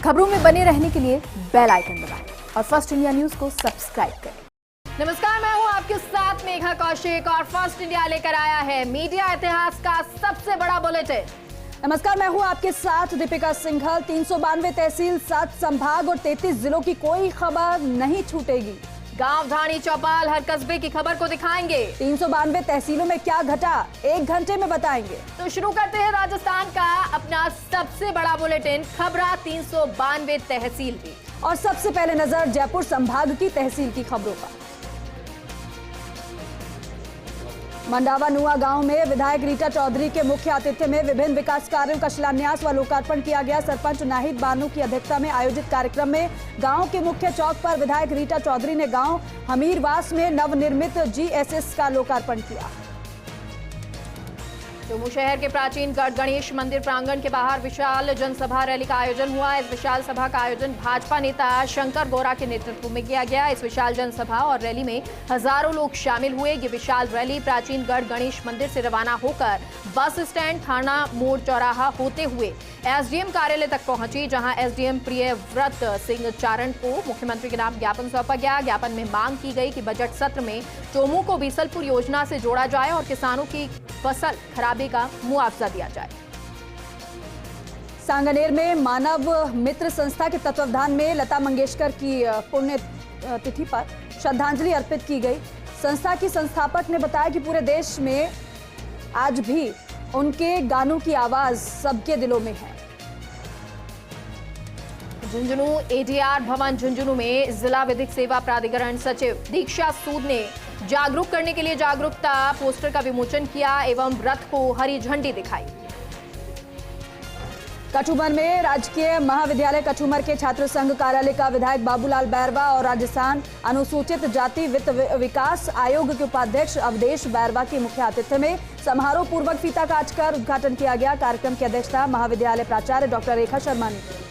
खबरों में बने रहने के लिए बेल आइकन दबाएं और फर्स्ट इंडिया न्यूज को सब्सक्राइब करें। नमस्कार, मैं हूं आपके साथ मेघा कौशिक और फर्स्ट इंडिया लेकर आया है मीडिया इतिहास का सबसे बड़ा बुलेटिन। नमस्कार, मैं हूं आपके साथ दीपिका सिंघल। 392 तहसील, 7 संभाग और 33 जिलों की कोई खबर नहीं छूटेगी। गांव, ढाणी, चौपाल, हर कस्बे की खबर को दिखाएंगे। 392 तहसीलों में क्या घटा 1 घंटे में बताएंगे। तो शुरू करते हैं राजस्थान का अपना सबसे बड़ा बुलेटिन, खबरा 392 तहसील की। और सबसे पहले नजर जयपुर संभाग की तहसील की खबरों पर। मंडावा नुआ गांव में विधायक रीटा चौधरी के मुख्य आतिथ्य में विभिन्न विकास कार्यों का शिलान्यास व लोकार्पण किया गया। सरपंच नाहिद बानू की अध्यक्षता में आयोजित कार्यक्रम में गांव के मुख्य चौक पर विधायक रीटा चौधरी ने गांव हमीरवास में नवनिर्मित जीएसएस का लोकार्पण किया। जम्मू शहर के प्राचीन गढ़ गणेश मंदिर प्रांगण के बाहर विशाल जनसभा रैली का आयोजन हुआ। इस विशाल सभा का आयोजन भाजपा नेता शंकर गौरा के नेतृत्व में किया गया। इस विशाल जनसभा और रैली में हजारों लोग शामिल हुए। ये विशाल रैली प्राचीन गढ़ गणेश मंदिर से रवाना होकर बस स्टैंड, थाना मोड़, चौराहा होते हुए एसडीएम कार्यालय तक पहुंची, जहां एसडीएम प्रियव्रत सिंह चारण को मुख्यमंत्री के नाम ज्ञापन सौंपा गया। ज्ञापन में मांग की गई कि बजट सत्र में चोमू को बीसलपुर योजना से जोड़ा जाए और किसानों की फसल खराबे का मुआवजा दिया जाए। सांगनेर में मानव मित्र संस्था के तत्वावधान में लता मंगेशकर की पुण्य तिथि पर श्रद्धांजलि अर्पित की गई। संस्था की संस्थापक ने बताया कि पूरे देश में आज भी उनके गानों की आवाज सबके दिलों में है। झुंझुनू एडीआर भवन झुंझुनू में जिला विधिक सेवा प्राधिकरण सचिव दीक्षा सूद ने जागरूक करने के लिए जागरूकता पोस्टर का विमोचन किया एवं रथ को हरी झंडी दिखाई। कठुमर में राजकीय महाविद्यालय कठुमर के छात्र संघ कार्यालय का विधायक बाबूलाल बैरवा और राजस्थान अनुसूचित जाति वित्त विकास आयोग के उपाध्यक्ष अवधेश बैरवा के मुख्य आतिथ्य में समारोह पूर्वक फीता काटकर उद्घाटन किया गया। कार्यक्रम की अध्यक्षता महाविद्यालय प्राचार्य डॉक्टर रेखा शर्मा ने की।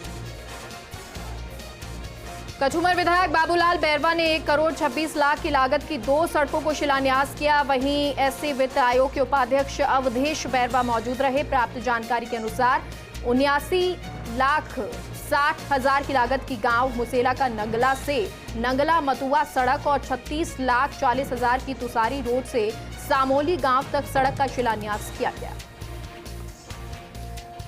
कठुमर विधायक बाबूलाल बैरवा ने 1 करोड़ 26 लाख की लागत की 2 सड़कों को शिलान्यास किया। वहीं एससी वित्त आयोग के उपाध्यक्ष अवधेश बैरवा मौजूद रहे। प्राप्त जानकारी के अनुसार 79,60,000 की लागत की गांव मुसेला का नंगला से नंगला मतुआ सड़क और 36,40,000 की तुसारी रोड से सामोली गांव तक सड़क का शिलान्यास किया गया।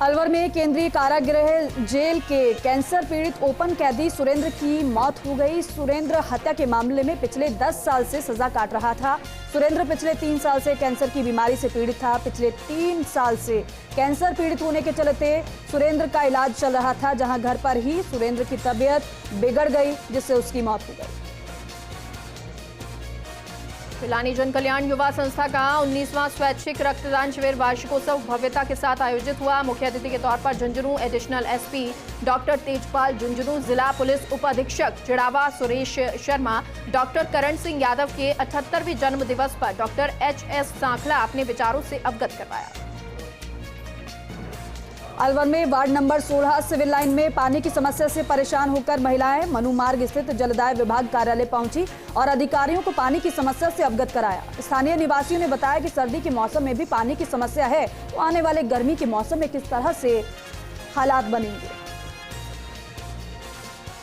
अलवर में केंद्रीय कारागृह जेल के कैंसर पीड़ित ओपन कैदी सुरेंद्र की मौत हो गई। सुरेंद्र हत्या के मामले में पिछले 10 साल से सजा काट रहा था। सुरेंद्र पिछले 3 साल से कैंसर की बीमारी से पीड़ित था। पिछले 3 साल से कैंसर पीड़ित होने के चलते सुरेंद्र का इलाज चल रहा था, जहां घर पर ही सुरेंद्र की तबीयत बिगड़ गई, जिससे उसकी मौत हो गई। पिलानी जन कल्याण युवा संस्था का 19वां स्वैच्छिक रक्तदान शिविर वार्षिकोत्सव भव्यता के साथ आयोजित हुआ। मुख्य अतिथि के तौर पर Jhunjhunu additional SP doctor Tejpal Jhunjhunu, जिला पुलिस उपाधीक्षक चिड़ावा सुरेश शर्मा, डॉक्टर करण सिंह यादव के 78वें जन्म दिवस पर डॉक्टर एचएस सांखला अपने विचारों से अवगत करवाया। अलवर में वार्ड नंबर 16 सिविल लाइन में पानी की समस्या से परेशान होकर महिलाएं मनु मार्ग स्थित जलदाय विभाग कार्यालय पहुंची और अधिकारियों को पानी की समस्या से अवगत कराया। स्थानीय निवासियों ने बताया कि सर्दी के मौसम में भी पानी की समस्या है, तो आने वाले गर्मी के मौसम में किस तरह से हालात बनेंगे।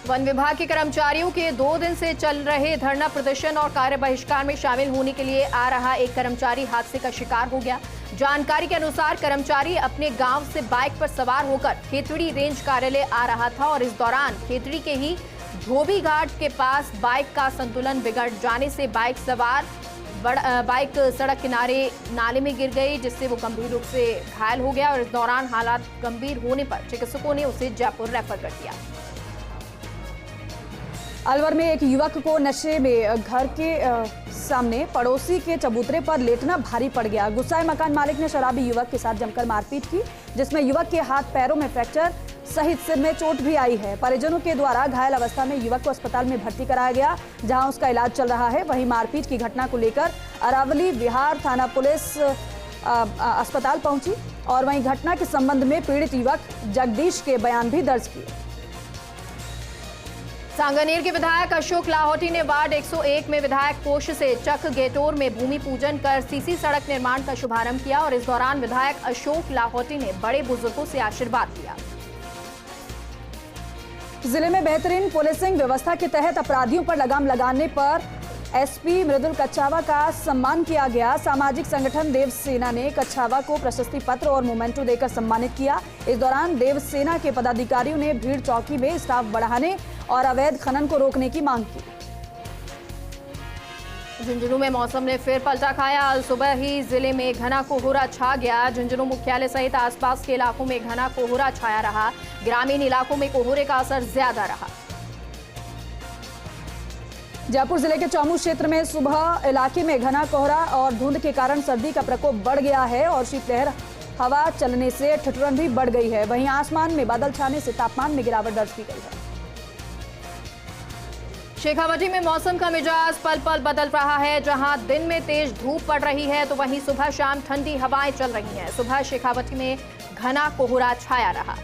वन विभाग के कर्मचारियों के 2 दिन से चल रहे धरना प्रदर्शन और कार्य बहिष्कार में शामिल होने के लिए आ रहा एक कर्मचारी हादसे का शिकार हो गया। जानकारी के अनुसार कर्मचारी अपने गांव से बाइक पर सवार होकर खेतड़ी रेंज कार्यालय आ रहा था और इस दौरान खेतड़ी के ही धोबी घाट के पास बाइक का संतुलन बिगड़ जाने से बाइक सड़क किनारे नाले में गिर गई, जिससे वो गंभीर रूप से घायल हो गया और इस दौरान हालात गंभीर होने पर चिकित्सकों ने उसे जयपुर रेफर कर दिया। अलवर में एक युवक को नशे में घर के सामने पड़ोसी के चबूतरे पर लेटना भारी पड़ गया। गुस्साए मकान मालिक ने शराबी युवक के साथ जमकर मारपीट की, जिसमें युवक के हाथ पैरों में फ्रैक्चर सहित सिर में चोट भी आई है। परिजनों के द्वारा घायल अवस्था में युवक को अस्पताल में भर्ती कराया गया, जहां उसका इलाज चल रहा है। वहीं मारपीट की घटना को लेकर अरावली विहार थाना पुलिस अस्पताल पहुंची और वहीं घटना के संबंध में पीड़ित युवक जगदीश के बयान भी दर्ज किए। सांगनेर के विधायक अशोक लाहौटी ने वार्ड 101 में विधायक कोष से चक गेटोर में भूमि पूजन कर सीसी सड़क निर्माण का शुभारंभ किया और इस दौरान विधायक अशोक लाहौटी ने बड़े बुजुर्गों से आशीर्वाद लिया। जिले में बेहतरीन पुलिसिंग व्यवस्था के तहत अपराधियों पर लगाम लगाने पर एसपी मृदुल कच्छावा का सम्मान किया गया। सामाजिक संगठन देव सेना ने कच्छावा को प्रशस्ति पत्र और मोमेंटो देकर सम्मानित किया। इस दौरान देव सेना के पदाधिकारियों ने भीड़ चौकी में स्टाफ बढ़ाने और अवैध खनन को रोकने की मांग की। झुंझुनू में मौसम ने फिर पलटा खाया। आज सुबह ही जिले में घना कोहरा छा गया। झुंझुनू मुख्यालय सहित आसपास के इलाकों में घना कोहरा छाया रहा। ग्रामीण इलाकों में कोहरे का असर ज्यादा रहा। जयपुर जिले के चौमू क्षेत्र में सुबह इलाके में घना कोहरा और धुंध के कारण सर्दी का प्रकोप बढ़ गया है और शीतलहर हवा चलने से ठिठुरन भी बढ़ गई है। वहीं आसमान में बादल छाने से तापमान में गिरावट दर्ज की गई है। शेखावटी में मौसम का मिजाज पल पल बदल रहा है। जहां दिन में तेज धूप पड़ रही है तो वहीं सुबह शाम ठंडी हवाएं चल रही हैं। सुबह शेखावटी में घना कोहरा छाया रहा।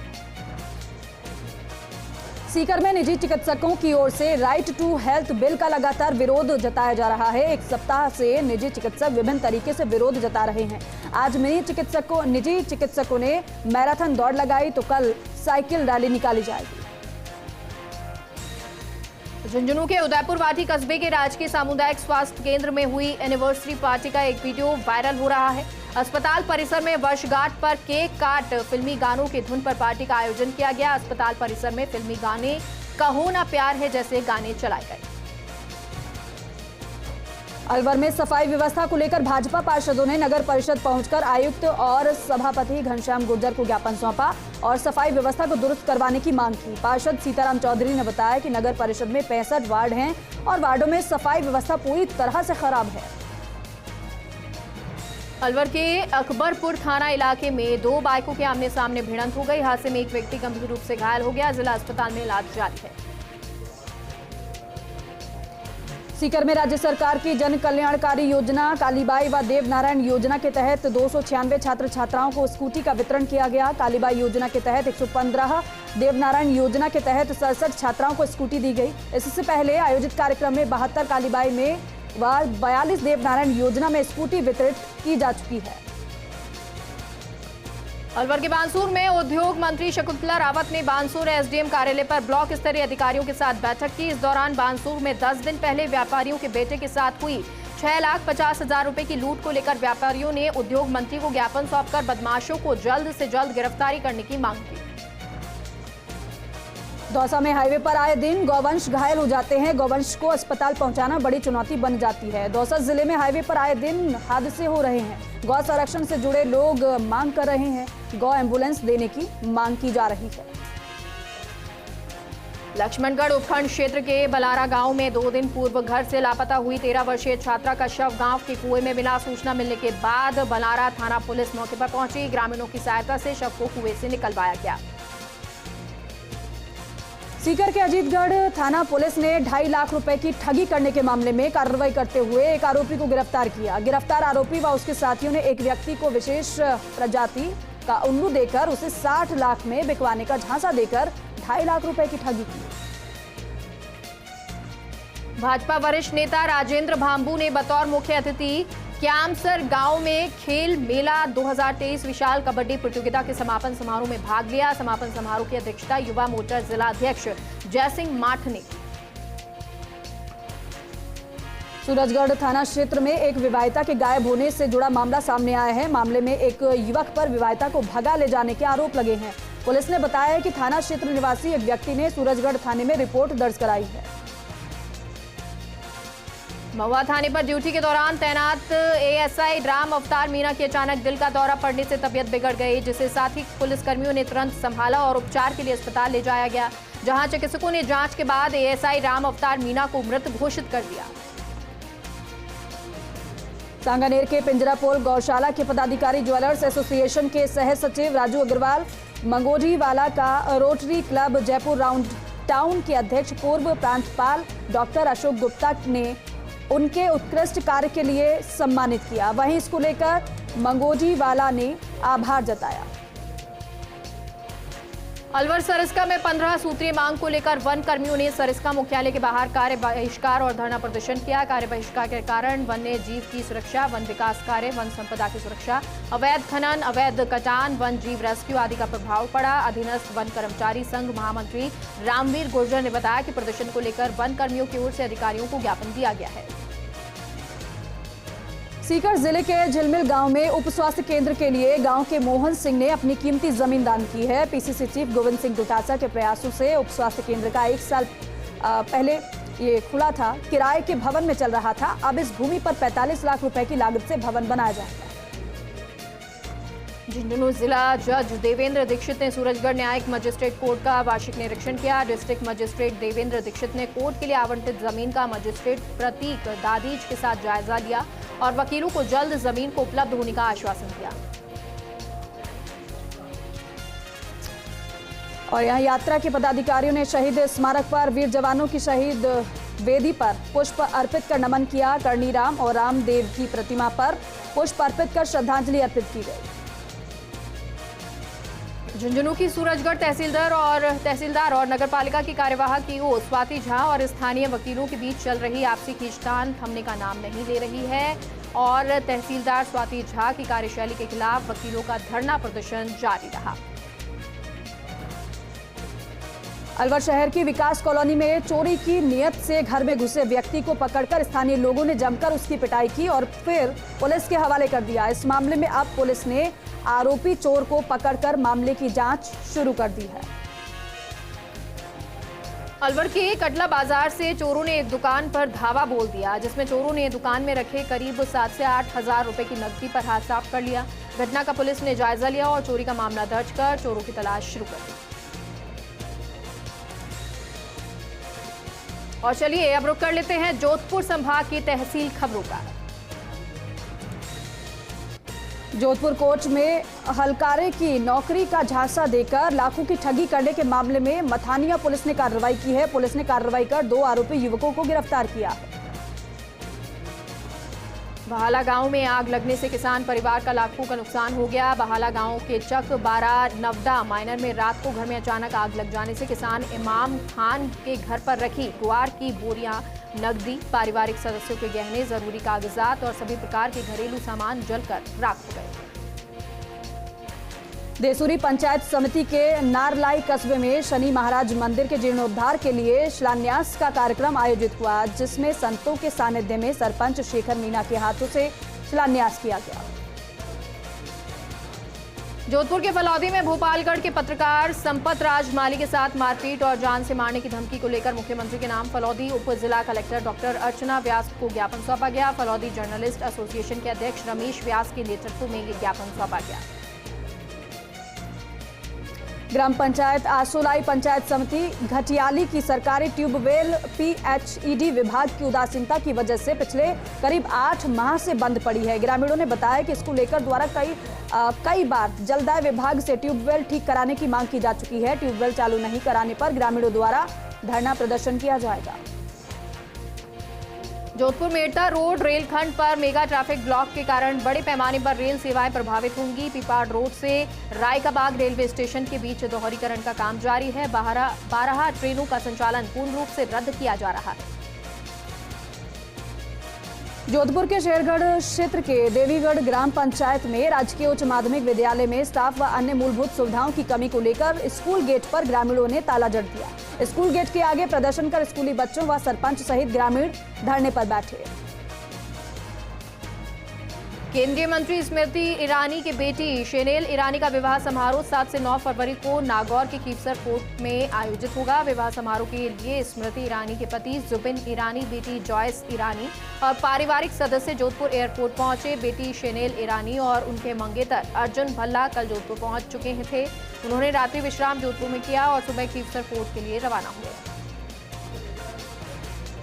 सीकर में निजी चिकित्सकों की ओर से राइट टू हेल्थ बिल का लगातार विरोध जताया जा रहा है। एक सप्ताह से निजी चिकित्सक विभिन्न तरीके से विरोध जता रहे हैं। आज निजी चिकित्सकों ने मैराथन दौड़ लगाई तो कल साइकिल रैली निकाली जाएगी। झुंझुनू के उदयपुर वाटी कस्बे के राजकीय सामुदायिक स्वास्थ्य केंद्र में हुई एनिवर्सरी पार्टी का एक वीडियो वायरल हो रहा है। अस्पताल परिसर में वर्षगांठ पर केक काट फिल्मी गानों की धुन पर पार्टी का आयोजन किया गया। अस्पताल परिसर में फिल्मी गाने कहो ना प्यार है जैसे गाने चलाए गए। अलवर में सफाई व्यवस्था को लेकर भाजपा पार्षदों ने नगर परिषद पहुंचकर आयुक्त और सभापति घनश्याम गुर्जर को ज्ञापन सौंपा और सफाई व्यवस्था को दुरुस्त करवाने की मांग की। पार्षद सीताराम चौधरी ने बताया कि नगर परिषद में 65 वार्ड हैं और वार्डों में सफाई व्यवस्था पूरी तरह से खराब है। अलवर के अकबरपुर थाना इलाके में 2 बाइकों के आमने सामने भिड़ंत हो गई। हादसे में एक व्यक्ति गंभीर रूप से घायल हो गया। जिला अस्पताल में इलाज जारी है। सीकर में राज्य सरकार की जन कल्याणकारी योजना कालीबाई व देवनारायण योजना के तहत 296 छात्र छात्राओं को स्कूटी का वितरण किया गया। कालीबाई योजना के तहत 115, देवनारायण योजना के तहत 67 छात्राओं को स्कूटी दी गई। इससे पहले आयोजित कार्यक्रम में 72 कालीबाई में व 42 देवनारायण योजना में स्कूटी वितरित की जा चुकी है। अलवर के बानसूर में उद्योग मंत्री शकुंतला रावत ने बानसूर एसडीएम कार्यालय पर ब्लॉक स्तरीय अधिकारियों के साथ बैठक की। इस दौरान बानसूर में 10 दिन पहले व्यापारियों के बेटे के साथ हुई 6,50,000 रुपए की लूट को लेकर व्यापारियों ने उद्योग मंत्री को ज्ञापन सौंपकर बदमाशों को जल्द से जल्द गिरफ्तारी करने की मांग की। दौसा में हाईवे पर आए दिन गौवंश घायल हो जाते हैं। गौवंश को अस्पताल पहुंचाना बड़ी चुनौती बन जाती है। दौसा जिले में हाईवे पर आए दिन हादसे हो रहे हैं। गौ संरक्षण से जुड़े लोग मांग कर रहे हैं। गौ एम्बुलेंस देने की मांग की जा रही है। लक्ष्मणगढ़ उपखंड क्षेत्र के बलारा गांव में 2 दिन पूर्व घर से लापता हुई 13 वर्षीय छात्रा का शव गांव के कुएं में मिला। सूचना मिलने के बाद बलारा थाना पुलिस मौके पर पहुंची। ग्रामीणों की सहायता से शव को कुएं से निकलवाया गया। सीकर के अजीतगढ़ थाना पुलिस ने 2.5 लाख रुपए की ठगी करने के मामले में कार्रवाई करते हुए एक आरोपी को गिरफ्तार किया। गिरफ्तार आरोपी व उसके साथियों ने एक व्यक्ति को विशेष प्रजाति का उल्लू देकर उसे 60 लाख में बिकवाने का झांसा देकर 2.5 लाख रुपए की ठगी की। भाजपा वरिष्ठ नेता राजेंद्र भांबू ने बतौर मुख्य अतिथि क्यामसर गांव में खेल मेला 2023 विशाल कबड्डी प्रतियोगिता के समापन समारोह में भाग लिया। समापन समारोह की अध्यक्षता युवा मोर्चा जिला अध्यक्ष जयसिंह माठ ने। सूरजगढ़ थाना क्षेत्र में एक विवाहिता के गायब होने से जुड़ा मामला सामने आया है। मामले में एक युवक पर विवाहिता को भगा ले जाने के आरोप लगे हैं। पुलिस ने बताया है कि थाना क्षेत्र निवासी एक व्यक्ति ने सूरजगढ़ थाने में रिपोर्ट दर्ज कराई है। महुआ थाने पर ड्यूटी के दौरान तैनात एएसआई राम अवतार मीणा की अचानक दिल का दौरा पड़ने से तबीयत बिगड़ गई, जिसे साथी पुलिसकर्मियों ने तुरंत संभाला और उपचार के लिए अस्पताल ले जाया गया, जहां चिकित्सकों ने जांच के बाद एएसआई राम अवतार मीणा को मृत घोषित कर दिया। सांगानेर के पिंजरापोल गौशाला के पदाधिकारी ज्वेलर्स एसोसिएशन के सह सचिव राजू अग्रवाल, मंगोजीवाला का rotary club Jaipur round town के अध्यक्ष पूर्व प्रांतपाल डॉक्टर अशोक गुप्ता ने उनके उत्कृष्ट कार्य के लिए सम्मानित किया। वहीं इसको लेकर मंगोजीवाला ने आभार जताया। अलवर सरिस्का में 15 सूत्रीय मांग को लेकर वन कर्मियों ने सरिस्का मुख्यालय के बाहर कार्य बहिष्कार और धरना प्रदर्शन किया। कार्य बहिष्कार के कारण वन्य जीव की सुरक्षा, वन विकास कार्य, वन संपदा की सुरक्षा, अवैध खनन, अवैध कटान, वन जीव रेस्क्यू आदि का प्रभाव पड़ा। अधीनस्थ वन कर्मचारी संघ महामंत्री रामवीर गुर्जर ने बताया कि प्रदर्शन को लेकर वन कर्मियों की ओर से अधिकारियों को ज्ञापन दिया गया है। सीकर जिले के झिलमिल गांव में उप स्वास्थ्य केंद्र के लिए गांव के मोहन सिंह ने अपनी कीमती जमीन दान की है। पीसीसी चीफ गोविंद सिंह डोटासरा के प्रयासों से उप स्वास्थ्य केंद्र का 1 साल पहले ये खुला था, किराए के भवन में चल रहा था। अब इस भूमि पर 45 लाख रुपए की लागत से भवन बनाया जाएगा। झुंझुनू जिला जज देवेंद्र दीक्षित ने सूरजगढ़ न्यायिक मजिस्ट्रेट कोर्ट का वार्षिक निरीक्षण किया। डिस्ट्रिक्ट मजिस्ट्रेट देवेंद्र दीक्षित ने कोर्ट के लिए आवंटित जमीन का मजिस्ट्रेट प्रतीक दादीज के साथ जायजा लिया और वकीलों को जल्द जमीन को उपलब्ध होने का आश्वासन दिया। और यहाँ यात्रा के पदाधिकारियों ने शहीद स्मारक पर वीर जवानों की शहीद वेदी पर पुष्प अर्पित कर नमन किया। कर्णीराम और रामदेव की प्रतिमा पर पुष्प अर्पित कर श्रद्धांजलि अर्पित की गई। झुंझुनू की सूरजगढ़ तहसीलदार और नगरपालिका की कार्यवाहक ईओ स्वाति झा और स्थानीय वकीलों के बीच चल रही आपसी खींचतान थमने का नाम नहीं ले रही है और तहसीलदार स्वाति झा की कार्यशैली के खिलाफ वकीलों का धरना प्रदर्शन जारी रहा। अलवर शहर की विकास कॉलोनी में चोरी की नियत से घर में घुसे व्यक्ति को पकड़कर स्थानीय लोगों ने जमकर उसकी पिटाई की और फिर पुलिस के हवाले कर दिया। इस मामले में अब पुलिस ने आरोपी चोर को पकड़कर मामले की जांच शुरू कर दी है। अलवर के कटला बाजार से चोरों ने एक दुकान पर धावा बोल दिया, जिसमें चोरों ने दुकान में रखे करीब 7 से 8 हजार रुपए की नकदी पर हाथ साफ कर लिया। घटना का पुलिस ने जायजा लिया और चोरी का मामला दर्ज कर चोरों की तलाश शुरू कर दी। और चलिए अब रुक कर लेते हैं जोधपुर संभाग की तहसील खबरों का। जोधपुर कोर्ट में हलकारे की नौकरी का झांसा देकर लाखों की ठगी करने के मामले में मथानिया पुलिस ने कार्रवाई की है। पुलिस ने कार्रवाई कर 2 आरोपी युवकों को गिरफ्तार किया है। बहाला गांव में आग लगने से किसान परिवार का लाखों का नुकसान हो गया। बहाला गांव के चक 12 नवदा माइनर में रात को घर में अचानक आग लग जाने से किसान इमाम खान के घर पर रखी गुआर की बोरियां, नकदी, पारिवारिक सदस्यों के गहने, जरूरी कागजात और सभी प्रकार के घरेलू सामान जलकर राख हो गए। देसूरी पंचायत समिति के नारलाई कस्बे में शनि महाराज मंदिर के जीर्णोद्धार के लिए शिलान्यास का कार्यक्रम आयोजित हुआ, जिसमें संतों के सानिध्य में सरपंच शेखर मीणा के हाथों से शिलान्यास किया गया। जोधपुर के फलौदी में भोपालगढ़ के पत्रकार संपत राज माली के साथ मारपीट और जान से मारने की धमकी को लेकर मुख्यमंत्री के नाम फलौदी उप जिला कलेक्टर डॉक्टर अर्चना व्यास को ज्ञापन सौंपा गया। फलौदी जर्नलिस्ट एसोसिएशन के अध्यक्ष रमेश व्यास के नेतृत्व में ये ज्ञापन सौंपा गया। ग्राम पंचायत आसोलाई पंचायत समिति घटियाली की सरकारी ट्यूबवेल पीएचईडी विभाग की उदासीनता की वजह से पिछले करीब 8 माह से बंद पड़ी है। ग्रामीणों ने बताया कि इसको लेकर द्वारा कई बार जलदाय विभाग से ट्यूबवेल ठीक कराने की मांग की जा चुकी है। ट्यूबवेल चालू नहीं कराने पर ग्रामीणों द्वारा धरना प्रदर्शन किया जाएगा। जोधपुर मेड़ता रोड रेलखंड पर मेगा ट्रैफिक ब्लॉक के कारण बड़े पैमाने पर रेल सेवाएं प्रभावित होंगी। पिपाड़ रोड से रायकाबाग रेलवे स्टेशन के बीच दोहरीकरण का काम जारी है। 12 ट्रेनों का संचालन पूर्ण रूप से रद्द किया जा रहा है। जोधपुर के शेरगढ़ क्षेत्र के देवीगढ़ ग्राम पंचायत में राजकीय उच्च माध्यमिक विद्यालय में स्टाफ व अन्य मूलभूत सुविधाओं की कमी को लेकर स्कूल गेट पर ग्रामीणों ने ताला जड़ दिया। स्कूल गेट के आगे प्रदर्शन कर स्कूली बच्चों व सरपंच सहित ग्रामीण धरने पर बैठे। केंद्रीय मंत्री स्मृति ईरानी की बेटी शेनेल ईरानी का विवाह समारोह 7 से 9 फरवरी को नागौर के कीपसर फोर्ट में आयोजित होगा। विवाह समारोह के लिए स्मृति ईरानी के पति जुबिन ईरानी, बेटी जॉयस ईरानी और पारिवारिक सदस्य जोधपुर एयरपोर्ट पहुंचे। बेटी शेनेल ईरानी और उनके मंगेतर अर्जुन भल्ला कल जोधपुर पहुंच चुके थे। उन्होंने रात्रि विश्राम जोधपुर में किया और सुबह कीपसर फोर्ट के लिए रवाना हुए।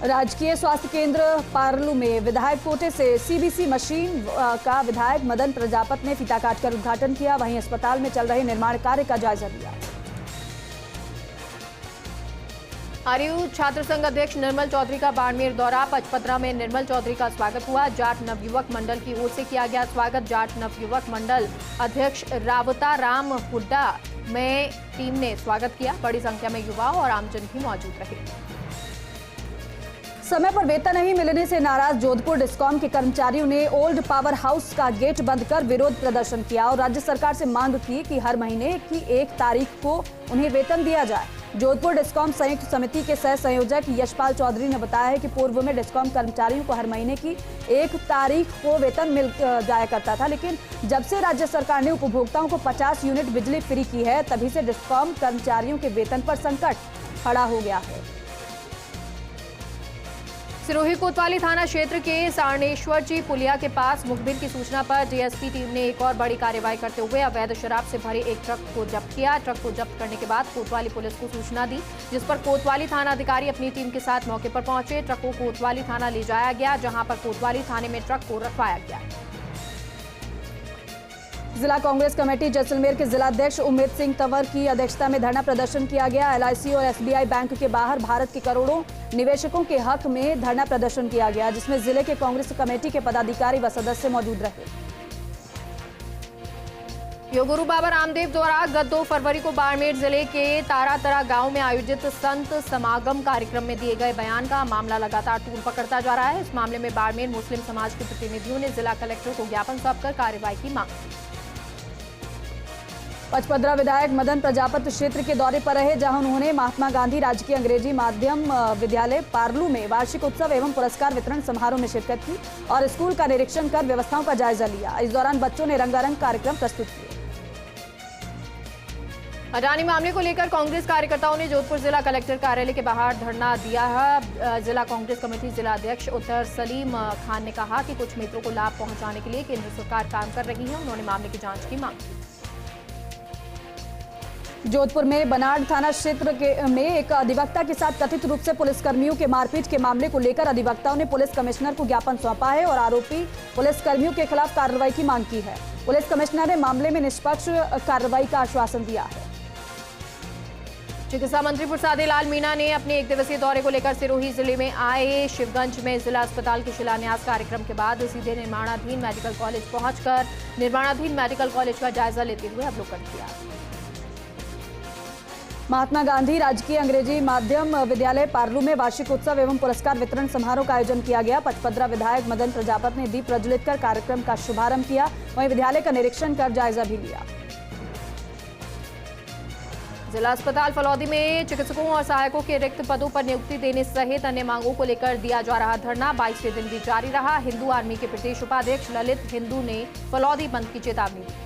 राजकीय स्वास्थ्य केंद्र पारलू में विधायक कोटे से सीबीसी मशीन का विधायक मदन प्रजापत ने फीता काटकर उद्घाटन किया। वहीं अस्पताल में चल रहे निर्माण कार्य का जायजा लिया। आरयू छात्र संघ अध्यक्ष निर्मल चौधरी का बाड़मेर दौरा। पचपदरा में निर्मल चौधरी का स्वागत हुआ। जाट नवयुवक मंडल की ओर से किया गया स्वागत। जाट नवयुवक मंडल अध्यक्ष रावता राम हुड्डा में टीम ने स्वागत किया। बड़ी संख्या में युवा और आमजन भी मौजूद रहे। समय पर वेतन नहीं मिलने से नाराज जोधपुर डिस्कॉम के कर्मचारियों ने ओल्ड पावर हाउस का गेट बंद कर विरोध प्रदर्शन किया और राज्य सरकार से मांग की कि हर महीने की 1 तारीख को उन्हें वेतन दिया जाए। जोधपुर डिस्कॉम संयुक्त समिति के सह संयोजक यशपाल चौधरी ने बताया है कि पूर्व में डिस्कॉम कर्मचारियों को हर महीने की 1 तारीख को वेतन मिल जाया करता था, लेकिन जब से राज्य सरकार ने उपभोक्ताओं को 50 यूनिट बिजली फ्री की है, तभी से डिस्कॉम कर्मचारियों के वेतन पर संकट खड़ा हो गया है। सिरोही कोतवाली थाना क्षेत्र के सारणेश्वर जी पुलिया के पास मुखबिर की सूचना पर डीएसपी टीम ने एक और बड़ी कार्रवाई करते हुए अवैध शराब से भरे एक ट्रक को जब्त किया। ट्रक को जब्त करने के बाद कोतवाली पुलिस को सूचना दी, जिस पर कोतवाली थाना अधिकारी अपनी टीम के साथ मौके पर पहुंचे। ट्रक को कोतवाली थाना ले जाया गया, जहां पर कोतवाली थाने में ट्रक को रखवाया गया। जिला कांग्रेस कमेटी जैसलमेर के जिलाध्यक्ष उमेद सिंह तंवर की अध्यक्षता में धरना प्रदर्शन किया गया। एलआईसी और एसबीआई बैंक के बाहर भारत के करोड़ों निवेशकों के हक में धरना प्रदर्शन किया गया, जिसमें जिले के कांग्रेस कमेटी के पदाधिकारी व सदस्य मौजूद रहे। योग गुरु बाबा रामदेव द्वारा गत 2 फरवरी को बाड़मेर जिले के तारातरा गांव में आयोजित संत समागम कार्यक्रम में दिए गए बयान का मामला लगातार तूल पकड़ता जा रहा है। इस मामले में बाड़मेर मुस्लिम समाज के प्रतिनिधियों ने जिला कलेक्टर को ज्ञापन सौंपकर कार्रवाई की मांग की। पचपदरा विधायक मदन प्रजापत क्षेत्र के दौरे पर रहे, जहां उन्होंने महात्मा गांधी राजकीय अंग्रेजी माध्यम विद्यालय पार्लू में वार्षिक उत्सव एवं पुरस्कार वितरण समारोह में शिरकत की और स्कूल का निरीक्षण कर व्यवस्थाओं का जायजा लिया। इस दौरान बच्चों ने रंगारंग कार्यक्रम प्रस्तुत किए। अडानी मामले को लेकर कांग्रेस कार्यकर्ताओं ने जोधपुर जिला कलेक्टर कार्यालय के बाहर धरना दिया है। जिला कांग्रेस कमेटी जिला अध्यक्ष उत्तर सलीम खान ने कहा कि कुछ मित्रों को लाभ पहुंचाने के लिए केंद्र सरकार काम कर रही है। उन्होंने मामले की जांच की मांग की। जोधपुर में बनाड़ थाना क्षेत्र में एक अधिवक्ता के साथ कथित रूप से पुलिसकर्मियों के मारपीट के मामले को लेकर अधिवक्ताओं ने पुलिस कमिश्नर को ज्ञापन सौंपा है और आरोपी पुलिसकर्मियों के खिलाफ कार्रवाई की मांग की है। पुलिस कमिश्नर ने मामले में निष्पक्ष कार्रवाई का आश्वासन दिया है। चिकित्सा मंत्री प्रसादी लाल मीणा ने अपने 1 दिवसीय दौरे को लेकर सिरोही जिले में आए। शिवगंज में जिला अस्पताल के शिलान्यास कार्यक्रम के बाद सीधे निर्माणाधीन मेडिकल कॉलेज पहुंचकर निर्माणाधीन मेडिकल कॉलेज का जायजा लेते हुए अवलोकन किया। महात्मा गांधी राजकीय अंग्रेजी माध्यम विद्यालय पार्लू में वार्षिक उत्सव एवं पुरस्कार वितरण समारोह का आयोजन किया गया। पचपदरा विधायक मदन प्रजापत ने दीप प्रज्वलित कर कार्यक्रम का शुभारंभ किया, वहीं विद्यालय का निरीक्षण कर जायजा भी लिया। जिला अस्पताल फलौदी में चिकित्सकों और सहायकों के रिक्त पदों पर नियुक्ति देने सहित अन्य मांगों को लेकर दिया जा रहा धरना 22वें दिन भी जारी रहा। हिंदू आर्मी के प्रदेश उपाध्यक्ष ललित हिंदू ने फलौदी बंद की चेतावनी दी।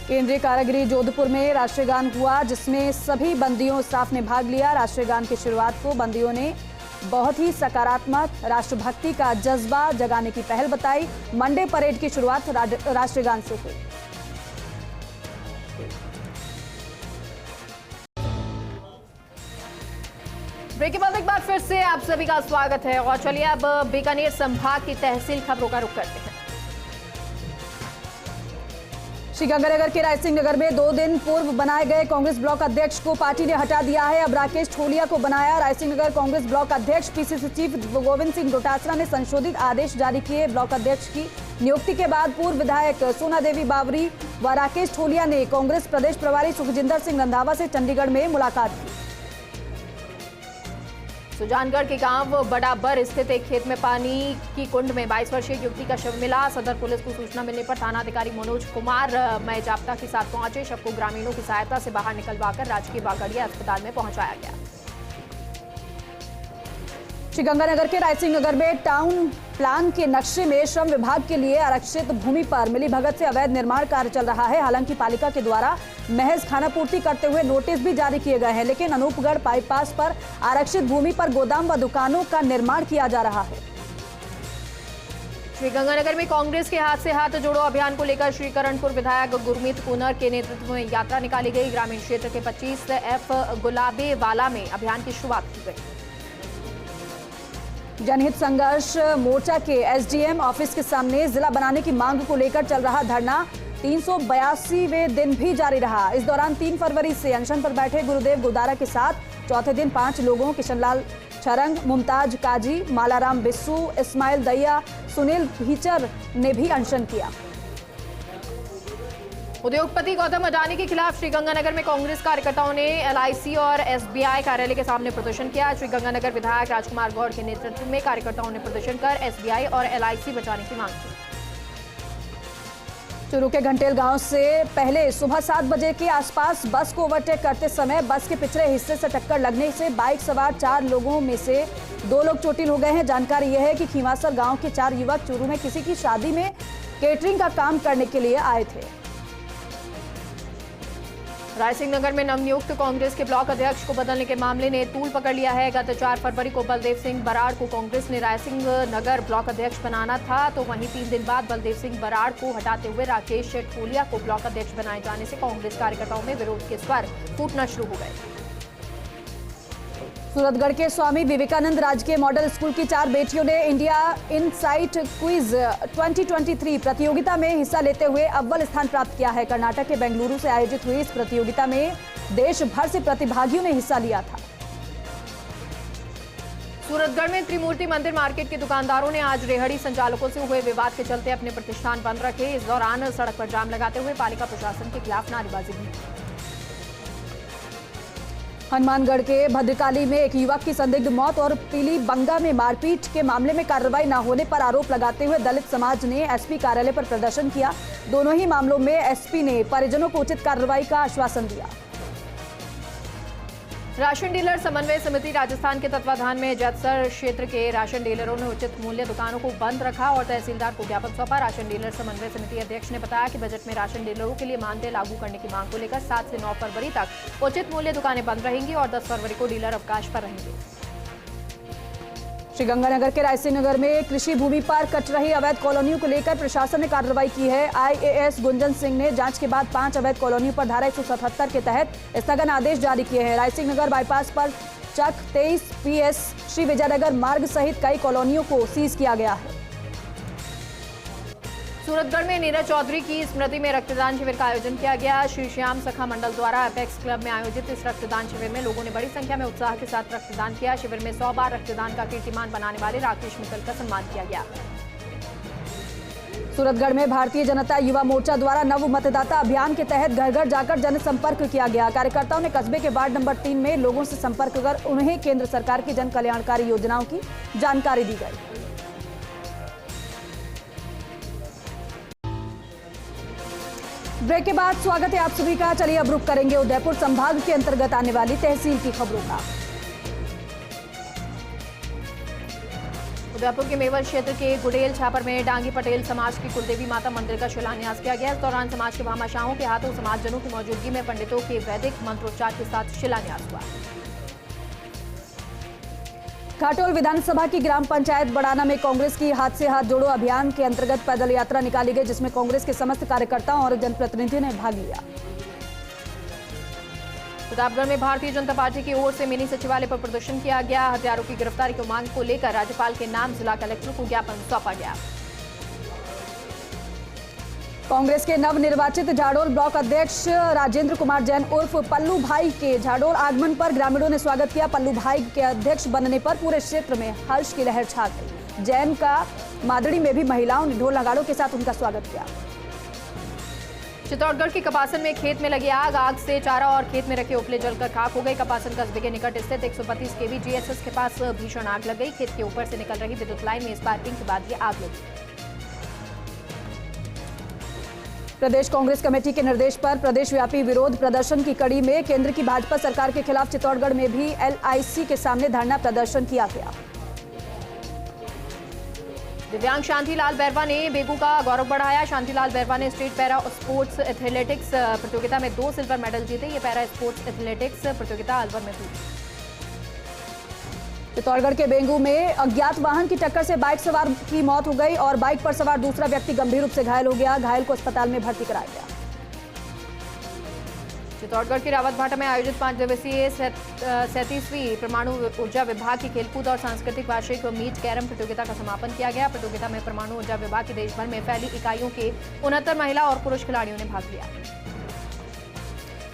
केंद्रीय कारागृह जोधपुर में राष्ट्रीय गान हुआ, जिसमें सभी बंदियों स्टाफ ने भाग लिया। राष्ट्रीय गान की शुरुआत को बंदियों ने बहुत ही सकारात्मक राष्ट्रभक्ति का जज्बा जगाने की पहल बताई। मंडे परेड की शुरुआत राष्ट्रीय गान से हुई। ब्रेक के बाद एक बार फिर से आप सभी का स्वागत है और चलिए अब बीकानेर संभाग की तहसील खबरों का रुख करते हैं। श्रीगंगानगर के रायसिंह नगर में 2 दिन पूर्व बनाए गए कांग्रेस ब्लॉक अध्यक्ष को पार्टी ने हटा दिया है। अब राकेश ठोलिया को बनाया। रायसिंह नगर कांग्रेस ब्लॉक अध्यक्ष पीसीसी चीफ गोविंद सिंह डोटासरा ने संशोधित आदेश जारी किए। ब्लॉक अध्यक्ष की नियुक्ति के बाद पूर्व विधायक सोना देवी बावरी व राकेश ठोलिया ने कांग्रेस प्रदेश प्रभारी सुखजिंदर सिंह रंधावा से चंडीगढ़ में मुलाकात की। सुजानगढ़ के गांव बड़ाबर स्थित एक खेत में पानी की कुंड में 22 वर्षीय युवती का शव मिला। सदर पुलिस को सूचना मिलने पर थानाधिकारी मनोज कुमार मय जाप्ता के साथ पहुंचे। शव को ग्रामीणों की सहायता से बाहर निकलवाकर राजकीय बागड़िया अस्पताल में पहुंचाया गया। श्रीगंगानगर के रायसिंह नगर में टाउन प्लान के नक्शे में श्रम विभाग के लिए आरक्षित भूमि पर मिलीभगत से अवैध निर्माण कार्य चल रहा है। हालांकि पालिका के द्वारा महज खानापूर्ति करते हुए नोटिस भी जारी किए गए हैं, लेकिन अनूपगढ़ बाईपास पर आरक्षित भूमि पर गोदाम व दुकानों का निर्माण किया जा रहा है। श्रीगंगानगर में कांग्रेस के हाथ से हाथ जोड़ो अभियान को लेकर श्रीकरणपुर विधायक गुरमीत कुनर के नेतृत्व में यात्रा निकाली गई। ग्रामीण क्षेत्र के 25F गुलाबेवाला में अभियान की शुरुआत की गई। जनहित संघर्ष मोर्चा के एसडीएम ऑफिस के सामने जिला बनाने की मांग को लेकर चल रहा धरना 382वें दिन भी जारी रहा। इस दौरान 3 फरवरी से अनशन पर बैठे गुरुदेव गोदारा के साथ चौथे दिन 5 लोगों किशनलाल छरंग, मुमताज काजी, मालाराम बिस्सू, इस्माइल दैया, सुनील भीचर ने भी अनशन किया। उद्योगपति गौतम अडानी के खिलाफ श्रीगंगानगर में कांग्रेस कार्यकर्ताओं ने एलआईसी और एसबीआई कार्यालय के सामने प्रदर्शन किया। श्रीगंगानगर विधायक राजकुमार गौड़ के नेतृत्व में कार्यकर्ताओं ने प्रदर्शन कर एसबीआई और एलआईसी बचाने की मांग की। चूरू के घंटेल गांव से पहले सुबह 7 बजे के आसपास बस को ओवरटेक करते समय बस के पिछले हिस्से से टक्कर लगने से बाइक सवार 4 लोगों में से 2 लोग चोटिल हो गए हैं। जानकारी यह है कि खींवासर गांव के 4 युवक चूरू में किसी की शादी में केटरिंग का काम करने के लिए आए थे। रायसिंह नगर में नवनियुक्त कांग्रेस के ब्लॉक अध्यक्ष को बदलने के मामले ने तूल पकड़ लिया है। गत 4 फरवरी को बलदेव सिंह बराड़ को कांग्रेस ने रायसिंह नगर ब्लॉक अध्यक्ष बनाना था, तो वहीं 3 दिन बाद बलदेव सिंह बराड़ को हटाते हुए राकेश ठोलिया को ब्लॉक अध्यक्ष बनाए जाने से कांग्रेस कार्यकर्ताओं में विरोध के स्वर फूटना शुरू हो गए। सूरतगढ़ के स्वामी विवेकानंद राजकीय मॉडल स्कूल की 4 बेटियों ने इंडिया इनसाइट क्विज 2023 प्रतियोगिता में हिस्सा लेते हुए अव्वल स्थान प्राप्त किया है। कर्नाटक के बेंगलुरु से आयोजित हुई इस प्रतियोगिता में देश भर से प्रतिभागियों ने हिस्सा लिया था। सूरतगढ़ में त्रिमूर्ति मंदिर मार्केट के दुकानदारों ने आज रेहड़ी संचालकों से हुए विवाद के चलते अपने प्रतिष्ठान बंद रखे। इस दौरान सड़क पर जाम लगाते हुए पालिका प्रशासन के खिलाफ नारेबाजी की। हनुमानगढ़ के भद्रकाली में एक युवक की संदिग्ध मौत और पीलीबंगा में मारपीट के मामले में कार्रवाई न होने पर आरोप लगाते हुए दलित समाज ने एसपी कार्यालय पर प्रदर्शन किया। दोनों ही मामलों में एसपी ने परिजनों को उचित कार्रवाई का आश्वासन दिया। राशन डीलर समन्वय समिति राजस्थान के तत्वाधान में जैतसर क्षेत्र के राशन डीलरों ने उचित मूल्य दुकानों को बंद रखा और तहसीलदार को ज्ञापन सौंपा। राशन डीलर समन्वय समिति अध्यक्ष ने बताया कि बजट में राशन डीलरों के लिए मानदेय लागू करने की मांग को लेकर 7 से 9 फरवरी तक उचित मूल्य दुकानें बंद रहेंगी और 10 फरवरी को डीलर अवकाश पर रहेंगे। श्रीगंगानगर के रायसिंह नगर में कृषि भूमि पर कट रही अवैध कॉलोनियों को लेकर प्रशासन ने कार्रवाई की है। आईएएस गुंजन सिंह ने जांच के बाद 5 अवैध कॉलोनियों पर धारा 177 के तहत स्थगन आदेश जारी किए हैं। रायसिंह नगर बाईपास पर चक 23 PS श्री विजयनगर मार्ग सहित कई कॉलोनियों को सीज किया गया है। सूरतगढ़ में नीरज चौधरी की स्मृति में रक्तदान शिविर का आयोजन किया गया। श्री श्याम सखा मंडल द्वारा अपेक्स क्लब में आयोजित इस रक्तदान शिविर में लोगों ने बड़ी संख्या में उत्साह के साथ रक्तदान किया। शिविर में 100 बार रक्तदान का कीर्तिमान बनाने वाले राकेश मित्तल का सम्मान किया गया। सूरतगढ़ में भारतीय जनता युवा मोर्चा द्वारा नव मतदाता अभियान के तहत घर घर जाकर जनसंपर्क किया गया। कार्यकर्ताओं ने कस्बे के वार्ड नंबर 3 में लोगों से संपर्क कर उन्हें केंद्र सरकार की जन कल्याणकारी योजनाओं की जानकारी दी गई। ब्रेक के बाद स्वागत है आप सभी का। चलिए अब रुक करेंगे उदयपुर संभाग के अंतर्गत आने वाली तहसील की खबरों का। उदयपुर के मेवल क्षेत्र के गुडेल छापर में डांगी पटेल समाज की कुलदेवी माता मंदिर का शिलान्यास किया गया। इस दौरान समाज के भामाशाहों के हाथों समाजजनों की मौजूदगी में पंडितों के वैदिक मंत्रोच्चार के साथ शिलान्यास हुआ। घाटोल विधानसभा की ग्राम पंचायत बड़ाना में कांग्रेस की हाथ से हाथ जोड़ो अभियान के अंतर्गत पैदल यात्रा निकाली गई, जिसमें कांग्रेस के समस्त कार्यकर्ताओं और जनप्रतिनिधियों ने भाग लिया। प्रतापगढ़ में भारतीय जनता पार्टी की ओर से मिनी सचिवालय पर प्रदर्शन किया गया। हत्यारों की गिरफ्तारी की मांग को लेकर राज्यपाल के नाम जिला कलेक्टर को ज्ञापन सौंपा गया। कांग्रेस के नवनिर्वाचित झाडोल ब्लॉक अध्यक्ष राजेंद्र कुमार जैन उर्फ पल्लू भाई के झाडोल आगमन पर ग्रामीणों ने स्वागत किया। पल्लू भाई के अध्यक्ष बनने पर पूरे क्षेत्र में हर्ष की लहर छा गई। जैन का मादड़ी में भी महिलाओं ने ढोल नगाड़ों के साथ उनका स्वागत किया। चित्तौड़गढ़ के कपासन में खेत में लगी आग से चारा और खेत में रखे उपले जलकर खाक हो गई। कपासन कस्बे के निकट स्थित 132 kV GSS के पास भीषण आग लग गई। खेत के ऊपर से निकल रही विद्युत लाइन में स्पार्किंग के बाद ये आग लगी। प्रदेश कांग्रेस कमेटी के निर्देश पर प्रदेश व्यापी विरोध प्रदर्शन की कड़ी में केंद्र की भाजपा सरकार के खिलाफ चित्तौड़गढ़ में भी LIC के सामने धरना प्रदर्शन किया गया। दिव्यांग शांतिलाल बैरवा ने बेगू का गौरव बढ़ाया। शांतिलाल बैरवा ने स्टेट पैरा स्पोर्ट्स एथलेटिक्स प्रतियोगिता में 2 सिल्वर मेडल जीते। ये पैरा स्पोर्ट्स एथलेटिक्स प्रतियोगिता अलवर में हुई। चित्तौड़गढ़ के बेंगू में अज्ञात वाहन की टक्कर से बाइक सवार की मौत हो गई और बाइक पर सवार दूसरा व्यक्ति गंभीर रूप से घायल हो गया। घायल को अस्पताल में भर्ती कराया गया। चित्तौड़गढ़ के रावतभाटा में आयोजित 5 दिवसीय 37वीं परमाणु ऊर्जा विभाग की खेलकूद और सांस्कृतिक वार्षिक मीट कैरम प्रतियोगिता का समापन किया गया। प्रतियोगिता में परमाणु ऊर्जा विभाग की देश भर में फैली इकाइयों के 69 महिला और पुरुष खिलाड़ियों ने भाग लिया।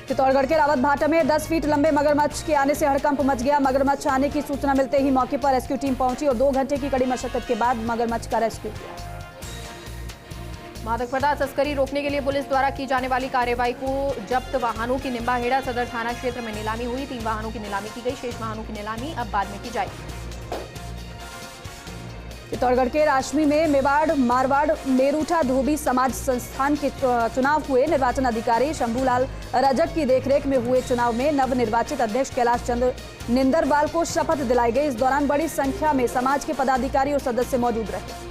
चित्तौड़गढ़ के रावतभाटा में 10 फीट लंबे मगरमच्छ के आने से हड़कंप मच गया। मगरमच्छ आने की सूचना मिलते ही मौके पर रेस्क्यू टीम पहुंची और 2 घंटे की कड़ी मशक्कत के बाद मगरमच्छ का रेस्क्यू किया। मादक पदार्थ तस्करी रोकने के लिए पुलिस द्वारा की जाने वाली कार्रवाई को जब्त वाहनों की निम्बाहेड़ा सदर थाना क्षेत्र में नीलामी हुई। 3 वाहनों की नीलामी की गई। शेष वाहनों की नीलामी अब बाद में की जाएगी। चित्तौड़गढ़ के राशमी में मेवाड़ मारवाड़ मेरूठा धोबी समाज संस्थान के चुनाव हुए। निर्वाचन अधिकारी शंभूलाल रजक की देखरेख में हुए चुनाव में नवनिर्वाचित अध्यक्ष कैलाश चंद्र निंदरवाल को शपथ दिलाई गई। इस दौरान बड़ी संख्या में समाज के पदाधिकारी और सदस्य मौजूद रहे।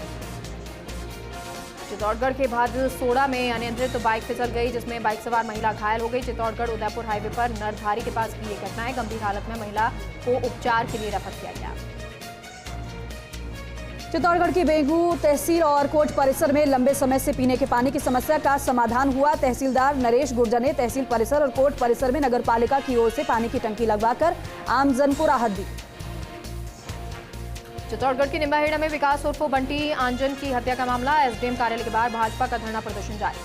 चित्तौड़गढ़ के भादसोड़ा में अनियंत्रित बाइक फिसल गई, जिसमें बाइक सवार महिला घायल हो गई। चित्तौड़गढ़ उदयपुर हाईवे पर नरधारी के पास की ये घटना है। गंभीर हालत में महिला को उपचार के लिए रेफर किया गया। चित्तौड़गढ़ की बेगू तहसील और कोर्ट परिसर में लंबे समय से पीने के पानी की समस्या का समाधान हुआ। तहसीलदार नरेश गुर्जर ने तहसील परिसर और कोर्ट परिसर में नगर पालिका की ओर से पानी की टंकी लगवाकर आमजन को राहत दी। चित्तौड़गढ़ के निम्बाहेड़ा में विकास उर्फ बंटी आंजन की हत्या का मामला। एसडीएम कार्यालय के बाहर भाजपा का धरना प्रदर्शन जारी।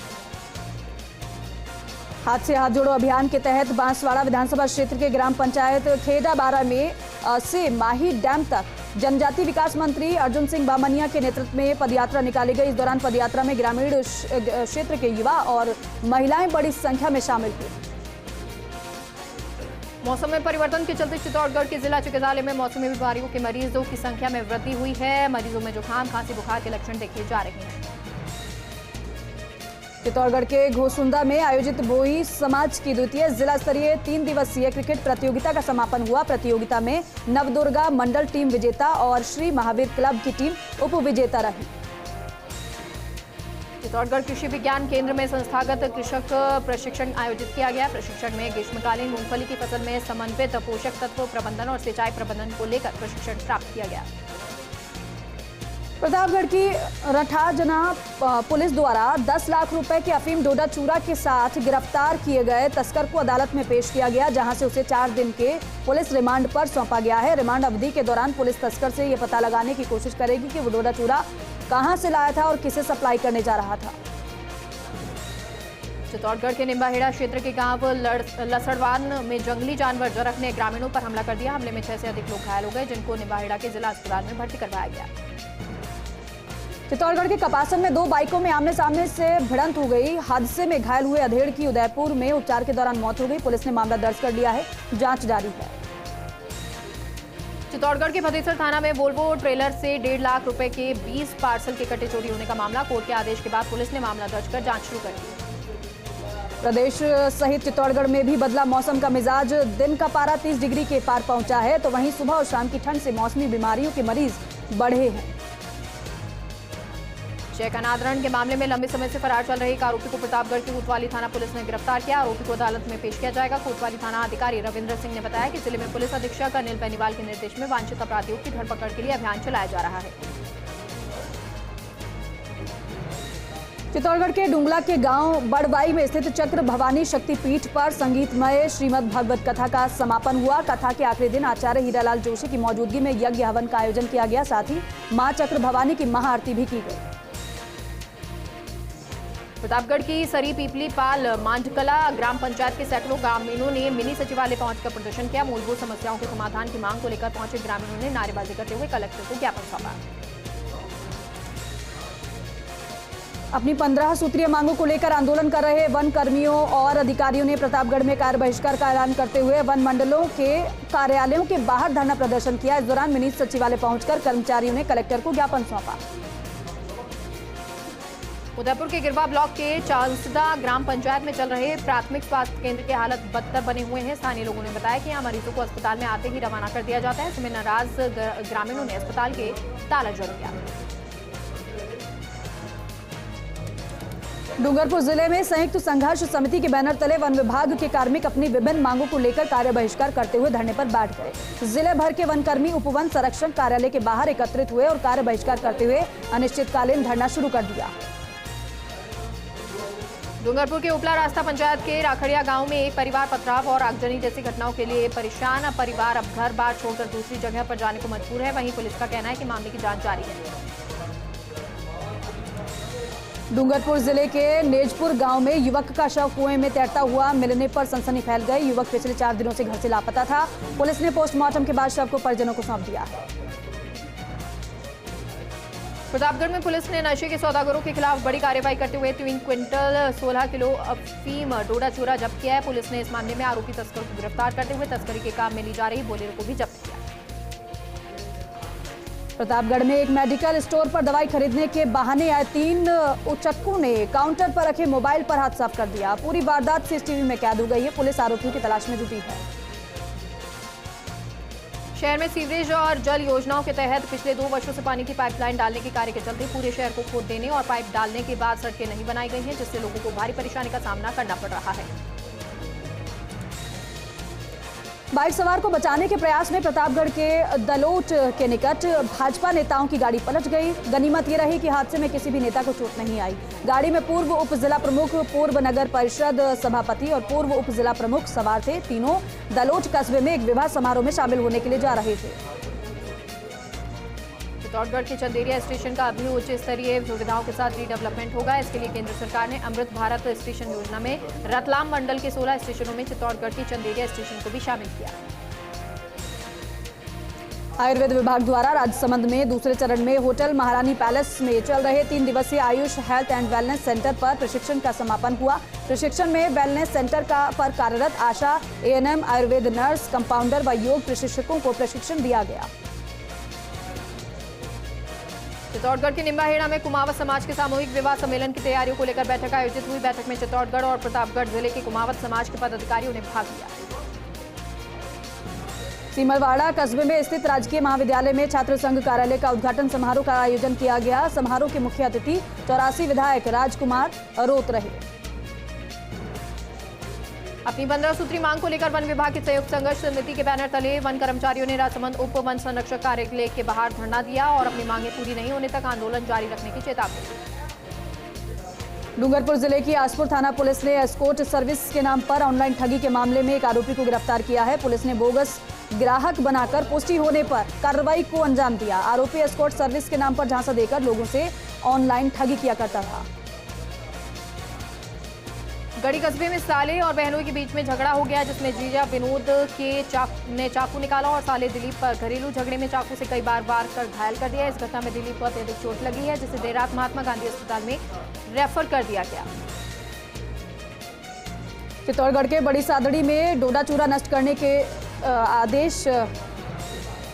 हाथ से हाथ जोड़ो अभियान के तहत बांसवाड़ा विधानसभा क्षेत्र के ग्राम पंचायत खेड़ा बारा में से माही डैम तक जनजाति विकास मंत्री अर्जुन सिंह बामनिया के नेतृत्व में पदयात्रा निकाली गई। इस दौरान पदयात्रा में ग्रामीण क्षेत्र के युवा और महिलाएं बड़ी संख्या में शामिल हुए। मौसम में परिवर्तन के चलते चित्तौड़गढ़ के जिला चिकित्सालय में मौसमी बीमारियों के मरीजों की संख्या में वृद्धि हुई है। मरीजों में जुकाम, खांसी, बुखार के लक्षण देखे जा रहे हैं। चित्तौड़गढ़ के घोसुंदा में आयोजित बोई समाज की द्वितीय जिला स्तरीय 3 दिवसीय क्रिकेट प्रतियोगिता का समापन हुआ। प्रतियोगिता में नवदुर्गा मंडल टीम विजेता और श्री महावीर क्लब की टीम उप विजेता रही। चित्तौड़गढ़ कृषि विज्ञान केंद्र में संस्थागत कृषक प्रशिक्षण आयोजित किया गया। प्रशिक्षण में ग्रीष्मकालीन मूंगफली की फसल में समन्वित पोषक तत्व प्रबंधन और सिंचाई प्रबंधन को लेकर प्रशिक्षण प्राप्त किया गया। प्रतापगढ़ की रठाजना पुलिस द्वारा 10 लाख रुपए के अफीम डोडा चूरा के साथ गिरफ्तार किए गए तस्कर को अदालत में पेश किया गया, जहां से उसे 4 दिन के पुलिस रिमांड पर सौंपा गया है। रिमांड अवधि के दौरान पुलिस तस्कर से यह पता लगाने की कोशिश करेगी कि वो डोडा चूरा कहां से लाया था और किसे सप्लाई करने जा रहा था। चित्तौड़गढ़ के निम्बाहेड़ा क्षेत्र के गांव लसड़वान में जंगली जानवर जरख ने ग्रामीणों पर हमला कर दिया। हमले में 6 से अधिक लोग घायल हो गए, जिनको निम्बाहेड़ा के जिला अस्पताल में भर्ती करवाया गया। चित्तौड़गढ़ के कपासन में 2 बाइकों में आमने सामने से भिड़ंत हो गई। हादसे में घायल हुए अधेड़ की उदयपुर में उपचार के दौरान मौत हो गई। पुलिस ने मामला दर्ज कर लिया है, जांच जारी है। चित्तौड़गढ़ के भदेसर थाना में वोल्वो ट्रेलर से 1.5 लाख रुपए के 20 पार्सल के कट्टे चोरी होने का मामला। कोर्ट के आदेश के बाद पुलिस ने मामला दर्ज कर जांच शुरू कर दी। प्रदेश सहित चित्तौड़गढ़ में भी बदला मौसम का मिजाज। दिन का पारा 30 डिग्री के पार पहुंचा है, तो वहीं सुबह और शाम की ठंड से मौसमी बीमारियों के मरीज बढ़े हैं। चेक अनादरण के मामले में लंबे समय से फरार चल रहे एक आरोपी को प्रतापगढ़ की कोतवाली थाना पुलिस ने गिरफ्तार किया। आरोपी को अदालत में पेश किया जाएगा। कोतवाली थाना अधिकारी रविंद्र सिंह ने बताया कि जिले में पुलिस अधीक्षक अनिल बेनीवाल के निर्देश में वांछित अपराधियों की धरपकड़ के लिए अभियान चलाया जा रहा है। चित्तौड़गढ़ के डुंगला के गांव बड़वाई में स्थित चक्र भवानी शक्तिपीठ पर संगीतमय श्रीमद् भागवत कथा का समापन हुआ। कथा के आखिरी दिन आचार्य हीरालाल जोशी की मौजूदगी में यज्ञ हवन का आयोजन किया गया। साथ ही मां चक्र भवानी की महाआरती भी की गई। प्रतापगढ़ की सरी पीपली पाल मांझकला ग्राम पंचायत के सैकड़ों ग्रामीणों ने मिनी सचिवालय पहुंचकर प्रदर्शन किया। मूलभूत समस्याओं के समाधान की मांग को लेकर पहुंचे ग्रामीणों ने नारेबाजी करते हुए कलेक्टर को ज्ञापन सौंपा। अपनी 15 सूत्रीय मांगों को लेकर आंदोलन कर रहे वन कर्मियों और अधिकारियों ने प्रतापगढ़ में कार्य बहिष्कार का ऐलान करते हुए वन मंडलों के कार्यालयों के बाहर धरना प्रदर्शन किया। इस दौरान मिनी सचिवालय पहुंचकर कर्मचारियों ने कलेक्टर को ज्ञापन सौंपा। उदयपुर के गिरवा ब्लॉक के चांसदा ग्राम पंचायत में चल रहे प्राथमिक स्वास्थ्य केंद्र के हालत बदतर बने हुए हैं। स्थानीय लोगों ने बताया कि यहाँ मरीजों को अस्पताल में आते ही रवाना कर दिया जाता है। इसमें नाराज ग्रामीणों ने अस्पताल के ताला जड़ दिया। डूंगरपुर जिले में संयुक्त संघर्ष समिति के बैनर तले वन विभाग के कार्मिक अपनी विभिन्न मांगों को लेकर कार्य बहिष्कार करते हुए धरने पर बैठ गए। जिले भर के वन कर्मी उपवन संरक्षण कार्यालय के बाहर एकत्रित हुए और कार्य बहिष्कार करते हुए अनिश्चितकालीन धरना शुरू कर दिया। डूंगरपुर के उपला रास्ता पंचायत के राखड़िया गांव में एक परिवार पथराव और आगजनी जैसी घटनाओं के लिए परेशान परिवार अब घर बार छोड़कर दूसरी जगह पर जाने को मजबूर है। वहीं पुलिस का कहना है कि मामले की जांच जारी है। डूंगरपुर जिले के नेजपुर गांव में युवक का शव कुएं में तैरता हुआ मिलने पर सनसनी फैल गई। युवक पिछले 4 दिनों से घर से लापता था। पुलिस ने पोस्टमार्टम के बाद शव को परिजनों को सौंप दिया है। प्रतापगढ़ में पुलिस ने नशे के सौदागरों के खिलाफ बड़ी कार्रवाई करते हुए 3 क्विंटल 16 किलो अफीम डोडा चूरा जब्त किया है। पुलिस ने इस मामले में आरोपी तस्कर को गिरफ्तार करते हुए तस्करी के काम में ली जा रही बोलेरो को भी जब्त किया। प्रतापगढ़ में एक मेडिकल स्टोर पर दवाई खरीदने के बहाने आए 3 उचक्कों ने काउंटर पर रखे मोबाइल पर हाथ साफ कर दिया। पूरी वारदात सीसीटीवी में कैद हो गई है। पुलिस आरोपियों की तलाश में जुटी है। शहर में सीवरेज और जल योजनाओं के तहत पिछले 2 वर्षों से पानी की पाइपलाइन डालने के कार्य के चलते पूरे शहर को खोद देने और पाइप डालने के बाद सड़कें नहीं बनाई गई हैं, जिससे लोगों को भारी परेशानी का सामना करना पड़ रहा है। बाइक सवार को बचाने के प्रयास में प्रतापगढ़ के दलोच के निकट भाजपा नेताओं की गाड़ी पलट गई। गनीमत ये रही कि हादसे में किसी भी नेता को चोट नहीं आई। गाड़ी में पूर्व उप जिला प्रमुख, पूर्व नगर परिषद सभापति और पूर्व उप जिला प्रमुख सवार थे। तीनों दलोच कस्बे में एक विवाह समारोह में शामिल होने के लिए जा रहे थे। चित्तौड़गढ़ के चंदेरिया स्टेशन का अभी उच्च स्तरीय सुविधाओं के साथ रीडेवलपमेंट होगा। इसके लिए केंद्र सरकार ने अमृत भारत स्टेशन योजना में रतलाम मंडल के 16 स्टेशनों में चित्तौड़गढ़ के चंदेरिया स्टेशन को भी शामिल किया। आयुर्वेद विभाग द्वारा राजसमंद में दूसरे चरण में होटल महारानी पैलेस में चल रहे 3 दिवसीय Ayush health and wellness centre पर प्रशिक्षण का समापन हुआ। प्रशिक्षण में वेलनेस सेंटर पर कार्यरत आशा, एएनएम, आयुर्वेद नर्स, कंपाउंडर व योग प्रशिक्षकों को प्रशिक्षण दिया गया। चित्तौड़गढ़ के निम्बाहेड़ा में कुमावत समाज के सामूहिक विवाह सम्मेलन की तैयारियों को लेकर बैठक आयोजित हुई। बैठक में चित्तौड़गढ़ और प्रतापगढ़ जिले के कुमावत समाज के पदाधिकारियों ने भाग लिया। सीमलवाड़ा कस्बे में स्थित राजकीय महाविद्यालय में छात्र संघ कार्यालय का उद्घाटन समारोह का आयोजन किया गया। समारोह के मुख्य अतिथि 84 विधायक राजकुमार रोत रहे। अपनी 15 सूत्री मांग को लेकर वन विभाग की संयुक्त संघर्ष समिति के बैनर तले वन कर्मचारियों ने राजसमंद उप वन संरक्षक कार्यालय के बाहर धरना दिया और अपनी मांगें पूरी नहीं होने तक आंदोलन जारी रखने की चेतावनी दी। डूंगरपुर जिले की आसपुर थाना पुलिस ने एस्कॉर्ट सर्विस के नाम पर ऑनलाइन ठगी के मामले में एक आरोपी को गिरफ्तार किया है। पुलिस ने बोगस ग्राहक बनाकर पुष्टि होने पर कार्रवाई को अंजाम दिया। आरोपी एस्कॉर्ट सर्विस के नाम पर झांसा देकर लोगों से ऑनलाइन ठगी किया करता था। गढ़ी कस्बे में साले और बहनों के बीच में झगड़ा हो गया, जिसमें जीजा विनोद ने चाकू निकाला और साले दिलीप पर घरेलू झगड़े में चाकू से कई बार वार कर घायल कर दिया। इस घटना में दिलीप को अत्यधिक चोट लगी है, जिसे देर रात महात्मा गांधी अस्पताल में रेफर कर दिया गया। चित्तौड़गढ़ के बड़ी सादड़ी में डोडा चूरा नष्ट करने के आदेश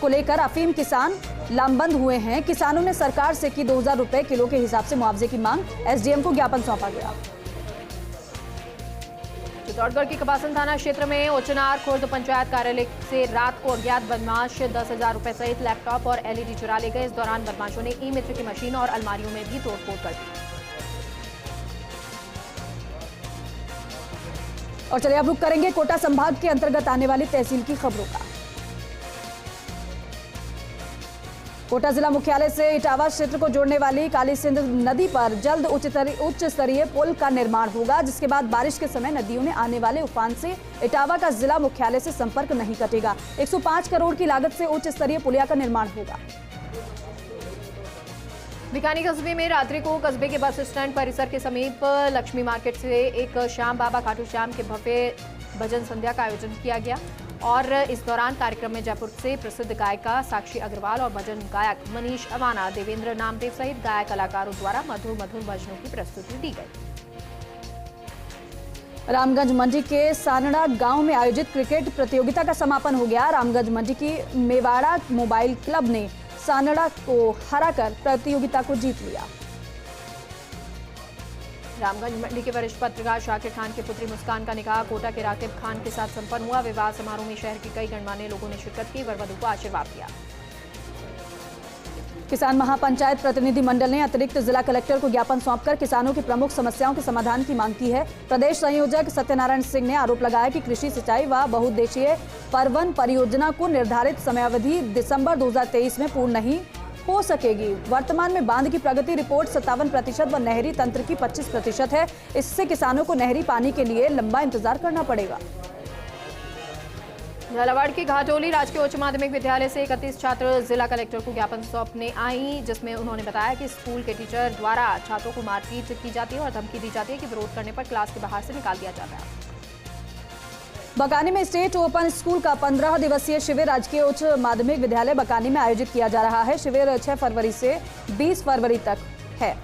को लेकर अफीम किसान लामबंद हुए हैं। किसानों ने सरकार से की 2000 रुपए किलो के हिसाब से मुआवजे की मांग। एसडीएम को ज्ञापन सौंपा गया। चित्तौड़गढ़ के कपासन थाना क्षेत्र में ओचनार खुर्द पंचायत कार्यालय से रात को अज्ञात बदमाश 10,000 रुपए सहित लैपटॉप और एलईडी चुरा ले गए। इस दौरान बदमाशों ने ई मित्र की मशीन और अलमारियों में भी तोड़फोड़ कर दी। और चलिए अब रुक करेंगे कोटा संभाग के अंतर्गत आने वाली तहसील की खबरों का। कोटा जिला मुख्यालय से इटावा क्षेत्र को जोड़ने वाली काली सिंध नदी पर जल्द उच्च स्तरीय पुल का निर्माण होगा, जिसके बाद बारिश के समय नदियों में आने वाले उफान से इटावा का जिला मुख्यालय से संपर्क नहीं कटेगा। 105 करोड़ की लागत से उच्च स्तरीय पुलिया का निर्माण होगा। बीकानी कस्बे में रात्रि को कस्बे के बस स्टैंड परिसर के समीप लक्ष्मी मार्केट से एक श्याम बाबा खाटू श्याम के भव्य भजन संध्या का आयोजन किया गया और इस दौरान कार्यक्रम में जयपुर से प्रसिद्ध गायिका साक्षी अग्रवाल और भजन गायक मनीष अवाना, देवेंद्र नामदेव सहित गायक कलाकारों द्वारा मधुर मधुर भजनों की प्रस्तुति दी गई। रामगंज मंडी के सानड़ा गांव में आयोजित क्रिकेट प्रतियोगिता का समापन हो गया। रामगंज मंडी की मेवाड़ा मोबाइल क्लब ने सानड़ा को हराकर प्रतियोगिता को जीत लिया। रामगंज मंडी के वरिष्ठ पत्रकार शाकिर खान की पुत्री मुस्कान का निकाह कोटा के राकिब खान के साथ संपन्न हुआ। विवाह समारोह में शहर के कई गणमान्य लोगों ने शिरकत की, वर वधू को आशीर्वाद दिया। किसान महापंचायत प्रतिनिधि मंडल ने अतिरिक्त जिला कलेक्टर को ज्ञापन सौंपकर किसानों की प्रमुख समस्याओं के समाधान की मांग की है। प्रदेश संयोजक सत्यनारायण सिंह ने आरोप लगाया कि कृषि सिंचाई व बहुउद्देशीय परवन परियोजना को निर्धारित समयावधि दिसंबर 2023 में पूर्ण नहीं हो सकेगी। वर्तमान में बांध की प्रगति रिपोर्ट 57% व नहरी तंत्र की 25% है। इससे किसानों को नहरी पानी के लिए लंबा इंतजार करना पड़ेगा। झालावाड़ के घाटोली राजकीय उच्च माध्यमिक विद्यालय से 31 छात्र जिला कलेक्टर को ज्ञापन सौंपने आई, जिसमें उन्होंने बताया कि स्कूल के टीचर द्वारा छात्रों को मारपीट की जाती है और धमकी दी जाती है कि विरोध करने पर क्लास के बाहर से निकाल दिया जाता है। बकानी में स्टेट ओपन स्कूल का 15 दिवसीय शिविर राजकीय उच्च माध्यमिक विद्यालय बकानी में आयोजित किया जा रहा है। शिविर 6 फरवरी से 20 फरवरी तक है।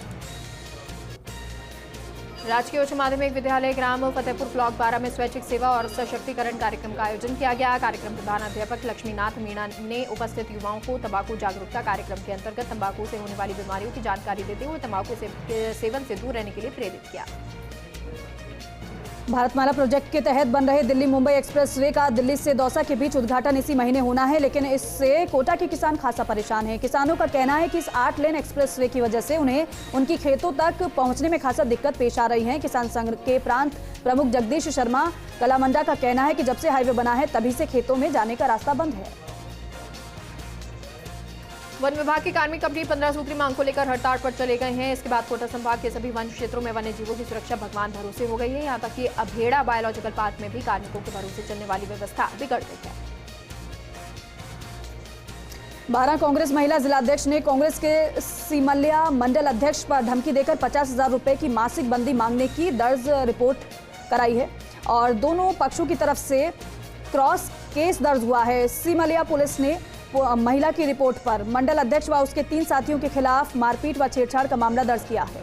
राजकीय उच्च माध्यमिक विद्यालय ग्राम फतेहपुर ब्लॉक 12 में स्वैच्छिक सेवा और सशक्तिकरण कार्यक्रम का आयोजन किया गया। कार्यक्रम प्रधान अध्यापक लक्ष्मीनाथ मीणा ने उपस्थित युवाओं को तंबाकू जागरूकता कार्यक्रम के अंतर्गत तंबाकू से होने वाली बीमारियों की जानकारी देते हुए तंबाकू सेवन से दूर रहने के लिए प्रेरित किया। भारतमाला प्रोजेक्ट के तहत बन रहे दिल्ली मुंबई एक्सप्रेसवे का दिल्ली से दौसा के बीच उद्घाटन इसी महीने होना है, लेकिन इससे कोटा के किसान खासा परेशान हैं। किसानों का कहना है कि इस 8 लेन एक्सप्रेसवे की वजह से उन्हें उनकी खेतों तक पहुंचने में खासा दिक्कत पेश आ रही है। किसान संघ के प्रांत प्रमुख जगदीश शर्मा कलामंडा का कहना है कि जब से हाईवे बना है तभी से खेतों में जाने का रास्ता बंद है। वन विभाग की कार्मिक कंपनी 15 सूत्री मांग को लेकर हड़ताल पर चले गए हैं। इसके बाद कोटा संभाग के सभी वन क्षेत्रों में वन्य जीवों की सुरक्षा भगवान भरोसे हो गई है। यहां तक कि अभेड़ा बायोलॉजिकल पार्क में भी कार्मिकों के भरोसे चलने वाली व्यवस्था बिगड़ गई है। 12 कांग्रेस महिला जिलाध्यक्ष ने कांग्रेस के सीमल्या मंडल अध्यक्ष पर धमकी देकर 50,000 रुपए की मासिक बंदी मांगने की दर्ज रिपोर्ट कराई है और दोनों पक्षों की तरफ से क्रॉस केस दर्ज हुआ है। सीमल्या पुलिस ने महिला की रिपोर्ट पर मंडल अध्यक्ष व उसके 3 साथियों के खिलाफ मारपीट व छेड़छाड़ का मामला दर्ज किया है।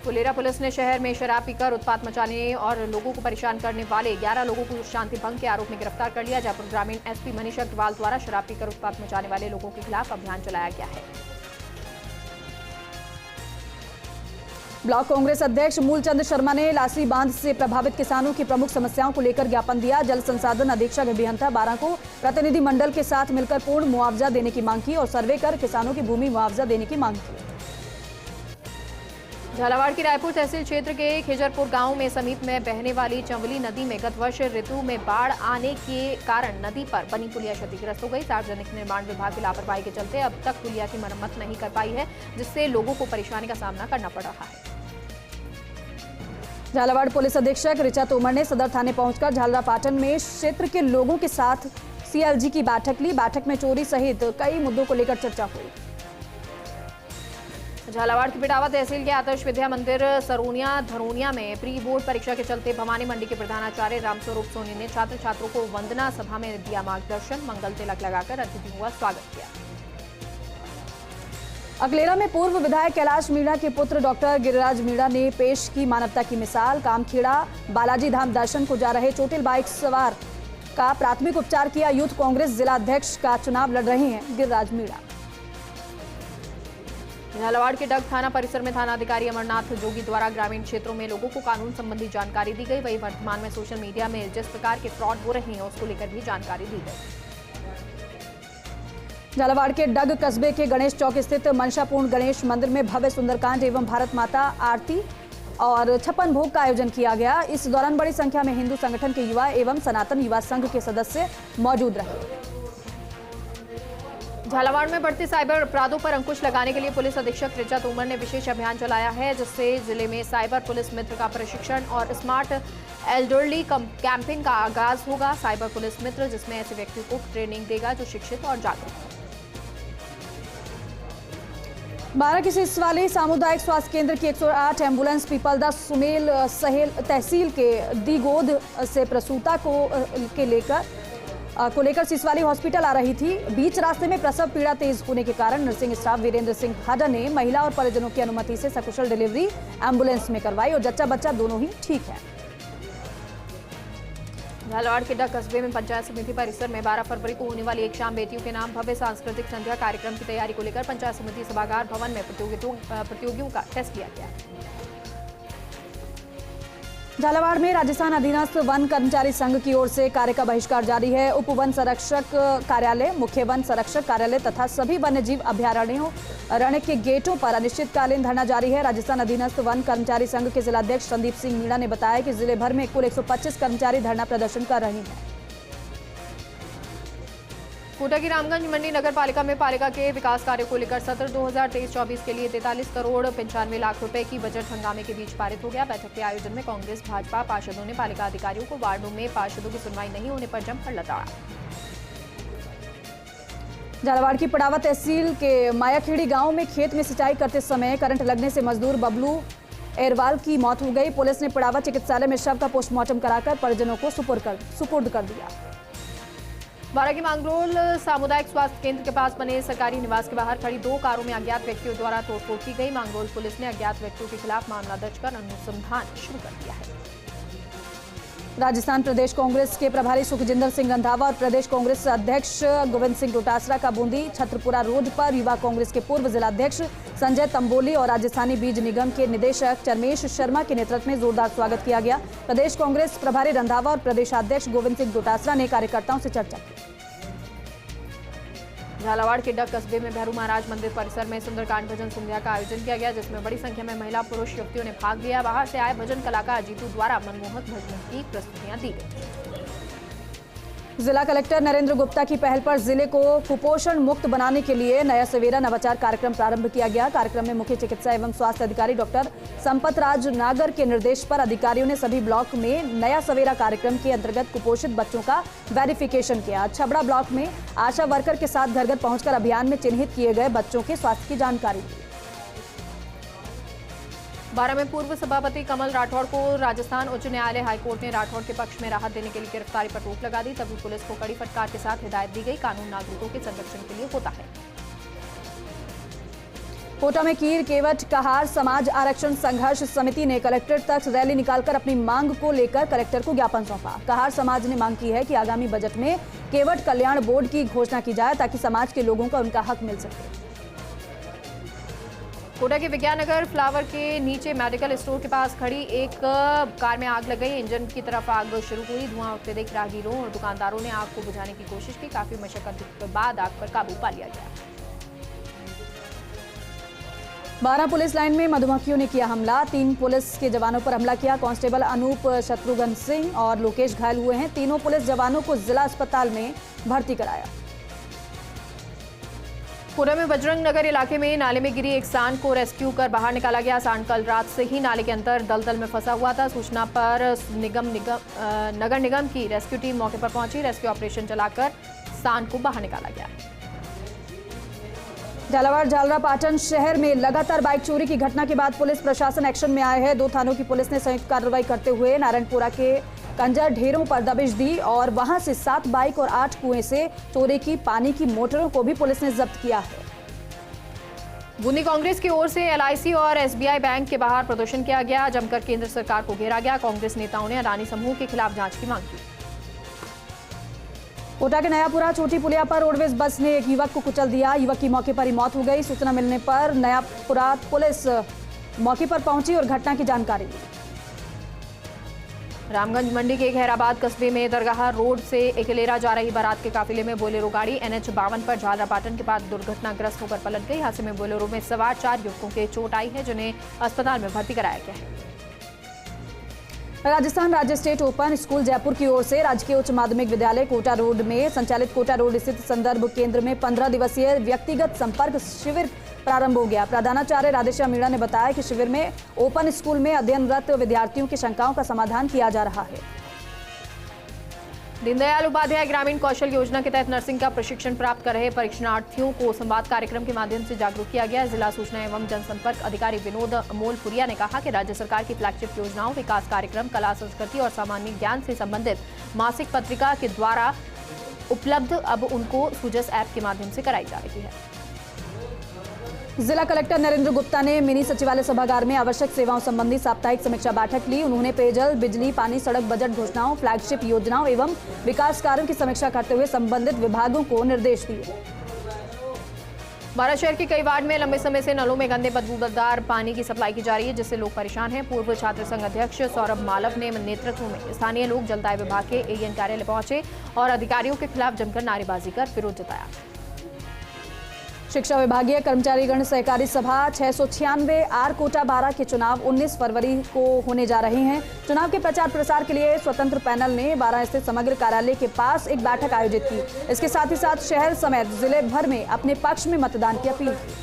फुलेरा पुलिस ने शहर में शराब पीकर उत्पात मचाने और लोगों को परेशान करने वाले 11 लोगों को शांति भंग के आरोप में गिरफ्तार कर लिया। जयपुर ग्रामीण एसपी मनीष अग्रवाल द्वारा शराब पीकर उत्पात मचाने वाले लोगों के खिलाफ अभियान चलाया गया है। ब्लॉक कांग्रेस अध्यक्ष मूलचंद शर्मा ने लासी बांध से प्रभावित किसानों की प्रमुख समस्याओं को लेकर ज्ञापन दिया। जल संसाधन अधीक्षक अभियंता 12 को प्रतिनिधि मंडल के साथ मिलकर पूर्ण मुआवजा देने की मांग की और सर्वे कर किसानों की भूमि मुआवजा देने की मांग की। झालावाड़ की रायपुर तहसील क्षेत्र के खिजरपुर गांव में समीप में बहने वाली चंवली नदी में गत वर्ष ऋतु में बाढ़ आने के कारण नदी पर बनी पुलिया क्षतिग्रस्त हो गई। सार्वजनिक निर्माण विभाग की लापरवाही के चलते अब तक पुलिया की मरम्मत नहीं कर पाई है, जिससे लोगों को परेशानी का सामना करना पड़ रहा है। झालावाड़ पुलिस अधीक्षक ऋचा तोमर ने सदर थाने पहुंचकर झालरापाटन में क्षेत्र के लोगों के साथ सीएलजी की बैठक ली। बैठक में चोरी सहित कई मुद्दों को लेकर चर्चा हुई। झालावाड़ की पिटावा तहसील के आदर्श विद्या मंदिर सरोनिया धरोनिया में प्री बोर्ड परीक्षा के चलते भवानी मंडी के प्रधानाचार्य रामस्वरूप सोनी ने छात्र छात्रों को वंदना सभा में दिया मार्गदर्शन। मंगल तिलक लगाकर अतिथियों का स्वागत किया। अकलेरा में पूर्व विधायक कैलाश मीणा के पुत्र डॉक्टर गिरिराज मीणा ने पेश की मानवता की मिसाल। कामखेड़ा बालाजी धाम दर्शन को जा रहे चोटिल बाइक सवार का प्राथमिक उपचार किया। यूथ कांग्रेस जिला अध्यक्ष का चुनाव लड़ रहे हैं गिरिराज मीणा। झालावाड़ के डग थाना परिसर में थानाधिकारी अमरनाथ जोगी द्वारा ग्रामीण क्षेत्रों में लोगों को कानून संबंधी जानकारी दी गई। वहीं वर्तमान में सोशल मीडिया में जिस प्रकार के फ्रॉड हो रहे हैं उसको लेकर भी जानकारी दी गई। झालावाड़ के डग कस्बे के गणेश चौक स्थित मनसापूर्ण गणेश मंदिर में भव्य सुंदरकांड एवं भारत माता आरती और 56 भोग का आयोजन किया गया। इस दौरान बड़ी संख्या में हिंदू संगठन के युवा एवं सनातन युवा संघ के सदस्य मौजूद रहे। झालावाड़ में बढ़ते साइबर अपराधों पर अंकुश लगाने के लिए पुलिस अधीक्षक ऋचा तोमर ने विशेष अभियान चलाया है, जिससे जिले में साइबर पुलिस मित्र का प्रशिक्षण और स्मार्ट एल्डरली कैंपिंग का आगाज होगा। साइबर पुलिस मित्र जिसमें ऐसे व्यक्ति को ट्रेनिंग देगा जो शिक्षित और जागरूक है। 12 की सिसवाली सामुदायिक स्वास्थ्य केंद्र की 108 एम्बुलेंस पीपलदा सुमेल सहेल तहसील के दीगोद से प्रसूता को लेकर सिसवाली हॉस्पिटल आ रही थी। बीच रास्ते में प्रसव पीड़ा तेज होने के कारण नर्सिंग स्टाफ वीरेंद्र सिंह हाडा ने महिला और परिजनों की अनुमति से सकुशल डिलीवरी एम्बुलेंस में करवाई और जच्चा बच्चा दोनों ही ठीक है। झालावाड़ के डग कस्बे में पंचायत समिति परिसर में 12 फरवरी को होने वाली एक शाम बेटियों के नाम भव्य सांस्कृतिक संध्या कार्यक्रम की तैयारी को लेकर पंचायत समिति सभागार भवन में प्रतियोगियों का टेस्ट लिया गया। झालावाड़ में राजस्थान अधीनस्थ वन कर्मचारी संघ की ओर से कार्य का बहिष्कार जारी है। उप वन संरक्षक कार्यालय, मुख्य वन संरक्षक कार्यालय तथा सभी वन्य जीव अभयारण्यों अरण्य के गेटों पर अनिश्चितकालीन धरना जारी है। राजस्थान अधीनस्थ वन कर्मचारी संघ के जिलाध्यक्ष संदीप सिंह मीणा ने बताया कि जिले भर में कुल 125 कर्मचारी धरना प्रदर्शन कर रहे हैं। कोटा की रामगंज मंडी नगर पालिका में पालिका के विकास कार्यों को लेकर सत्र 2023-24 के लिए 43 करोड़ 95 लाख रुपए की बजट हंगामे के बीच पारित हो गया। बैठक के आयोजन में कांग्रेस भाजपा पार्षदों ने पालिका अधिकारियों को वार्डों में पार्षदों की सुनवाई नहीं होने पर जमकर लताड़ा। झालावाड़ की पड़ावा तहसील के मायाखेड़ी गांव में खेत में सिंचाई करते समय करंट लगने से मजदूर बबलू एरवाल की मौत हो गई। पुलिस ने पिड़ावा चिकित्सालय में शव का पोस्टमार्टम कराकर परिजनों को सुपुर्द कर दिया। बारां की मांगरोल सामुदायिक स्वास्थ्य केंद्र के पास बने सरकारी निवास के बाहर खड़ी 2 कारों में अज्ञात व्यक्तियों द्वारा तोड़फोड़ की गई। मांगरोल पुलिस ने अज्ञात व्यक्तियों के खिलाफ मामला दर्ज कर अनुसंधान शुरू कर दिया है। राजस्थान प्रदेश कांग्रेस के प्रभारी सुखजिंदर सिंह रंधावा और प्रदेश कांग्रेस अध्यक्ष गोविंद सिंह डोटासरा का बूंदी छत्रपुरा रोड पर युवा कांग्रेस के पूर्व जिलाध्यक्ष संजय तंबोली और राजस्थानी बीज निगम के निदेशक चरमेश शर्मा के नेतृत्व में जोरदार स्वागत किया गया। प्रदेश कांग्रेस प्रभारी रंधावा और प्रदेशाध्यक्ष गोविंद सिंह डोटासरा ने कार्यकर्ताओं से चर्चा की। झालावाड़ के डग कस्बे में भैरू महाराज मंदिर परिसर में सुंदरकांड भजन संध्या का आयोजन किया गया, जिसमें बड़ी संख्या में महिला पुरुष युवतियों ने भाग लिया। बाहर से आए भजन कलाकार जीतू द्वारा मनमोहक भजनों की प्रस्तुतियां दी गई। जिला कलेक्टर नरेंद्र गुप्ता की पहल पर जिले को कुपोषण मुक्त बनाने के लिए नया सवेरा नवाचार कार्यक्रम प्रारंभ किया गया। कार्यक्रम में मुख्य चिकित्सा एवं स्वास्थ्य अधिकारी डॉक्टर संपत राज नागर के निर्देश पर अधिकारियों ने सभी ब्लॉक में नया सवेरा कार्यक्रम के अंतर्गत कुपोषित बच्चों का वेरिफिकेशन किया। छबड़ा ब्लॉक में आशा वर्कर के साथ घर घर पहुंचकर अभियान में चिन्हित किए गए बच्चों के स्वास्थ्य की जानकारी दी। बारां में पूर्व सभापति कमल राठौड़ को राजस्थान उच्च न्यायालय हाईकोर्ट ने राठौड़ के पक्ष में राहत देने के लिए गिरफ्तारी पर रोक लगा दी। तभी पुलिस को कड़ी फटकार के साथ हिदायत दी गई। कानून नागरिकों के संरक्षण के लिए होता है। कोटा में कीर केवट कहार समाज आरक्षण संघर्ष समिति ने कलेक्ट्रेट तक रैली निकालकर अपनी मांग को लेकर कलेक्टर को ज्ञापन सौंपा। कहार समाज ने मांग की है कि आगामी बजट में केवट कल्याण बोर्ड की घोषणा की जाए ताकि समाज के लोगों को उनका हक मिल सके। कोटा के विज्ञाननगर फ्लावर के नीचे मेडिकल स्टोर के पास खड़ी एक कार में आग लग गई। इंजन की तरफ आग शुरू हुई। धुआं उठते देख राहगीरों और दुकानदारों ने आग को बुझाने की कोशिश की। काफी मशक्कत के बाद आग पर काबू पा लिया गया। बारां पुलिस लाइन में मधुमक्खियों ने किया हमला। 3 पुलिस के जवानों पर हमला किया। कांस्टेबल अनूप शत्रुघ्न सिंह और लोकेश घायल हुए हैं। तीनों पुलिस जवानों को जिला अस्पताल में भर्ती कराया। कोटा में बजरंग नगर इलाके में नाले में गिरी एक सांड को रेस्क्यू कर बाहर निकाला गया। सांड कल रात से ही नाले के अंदर दलदल में फंसा हुआ था। सूचना पर नगर निगम की रेस्क्यू टीम मौके पर पहुंची। रेस्क्यू ऑपरेशन चलाकर सांड को बाहर निकाला गया। झालावाड़ झालरापाटन शहर में लगातार बाइक चोरी की घटना के बाद पुलिस प्रशासन एक्शन में आए हैं। 2 थानों की पुलिस ने संयुक्त कार्रवाई करते हुए नारायणपुरा के कंजर ढेरों पर दबिश दी और वहां से 7 बाइक और 8 कुएं से चोरी की पानी की मोटरों को भी पुलिस ने जब्त किया है। बूंदी कांग्रेस की ओर से LIC और SBI बैंक के बाहर प्रदर्शन किया गया। जमकर केंद्र सरकार को घेरा गया। कांग्रेस नेताओं ने अडानी समूह के खिलाफ जांच की मांग की। कोटा के नयापुरा छोटी पुलिया पर रोडवेज बस ने एक युवक को कुचल दिया। युवक की मौके पर ही मौत हो गई। सूचना मिलने पर नयापुरा पुलिस मौके पर पहुंची और घटना की जानकारी ली। रामगंज मंडी के खैराबाद कस्बे में दरगाह रोड से एकेलेरा जा रही बारात के काफिले में बोलेरो गाड़ी NH 52 पर झालरापाटन के पास दुर्घटनाग्रस्त होकर पलट गई। हादसे में बोलेरो में सवार 4 युवकों के चोट आई है, जिन्हें अस्पताल में भर्ती कराया गया है। राजस्थान राज्य स्टेट ओपन स्कूल जयपुर की ओर से राजकीय उच्च माध्यमिक विद्यालय कोटा रोड में संचालित कोटा रोड स्थित संदर्भ केंद्र में 15 दिवसीय व्यक्तिगत संपर्क शिविर प्रारंभ हो गया। प्रधानाचार्य राधेश्याम मीणा ने बताया कि शिविर में ओपन स्कूल में अध्ययनरत विद्यार्थियों की शंकाओं का समाधान किया जा रहा है। दीनदयाल उपाध्याय ग्रामीण कौशल योजना के तहत नर्सिंग का प्रशिक्षण प्राप्त कर रहे परीक्षणार्थियों को संवाद कार्यक्रम के माध्यम से जागरूक किया गया। जिला सूचना एवं जनसंपर्क अधिकारी विनोद मोलपुरिया ने कहा कि राज्य सरकार की फ्लैगशिप योजनाओं, विकास कार्यक्रम, कला, संस्कृति और सामान्य ज्ञान से संबंधित मासिक पत्रिका के द्वारा उपलब्ध अब उनको सुजस ऐप के माध्यम से कराई जा रही है। जिला कलेक्टर नरेंद्र गुप्ता ने मिनी सचिवालय सभागार में आवश्यक सेवाओं संबंधी साप्ताहिक समीक्षा बैठक ली। उन्होंने पेयजल, बिजली, पानी, सड़क, बजट घोषणाओं, फ्लैगशिप योजनाओं एवं विकास कार्यों की समीक्षा करते हुए संबंधित विभागों को निर्देश दिए। बारां शहर के कई वार्ड में लंबे समय से नलों में गंदे बदबूदार पानी की सप्लाई की जा रही है, जिससे लोग परेशान हैं। पूर्व छात्र संघ अध्यक्ष सौरभ मालव ने नेतृत्व में स्थानीय लोग जलदाय विभाग के AN कार्यालय पहुंचे और अधिकारियों के खिलाफ जमकर नारेबाजी कर विरोध जताया। शिक्षा विभागीय कर्मचारीगण सहकारी सभा 696 आर कोटा बारां के चुनाव 19 फरवरी को होने जा रहे हैं। चुनाव के प्रचार प्रसार के लिए स्वतंत्र पैनल ने बारां स्थित समग्र कार्यालय के पास एक बैठक आयोजित की। इसके साथ ही साथ शहर समेत जिले भर में अपने पक्ष में मतदान की अपील की।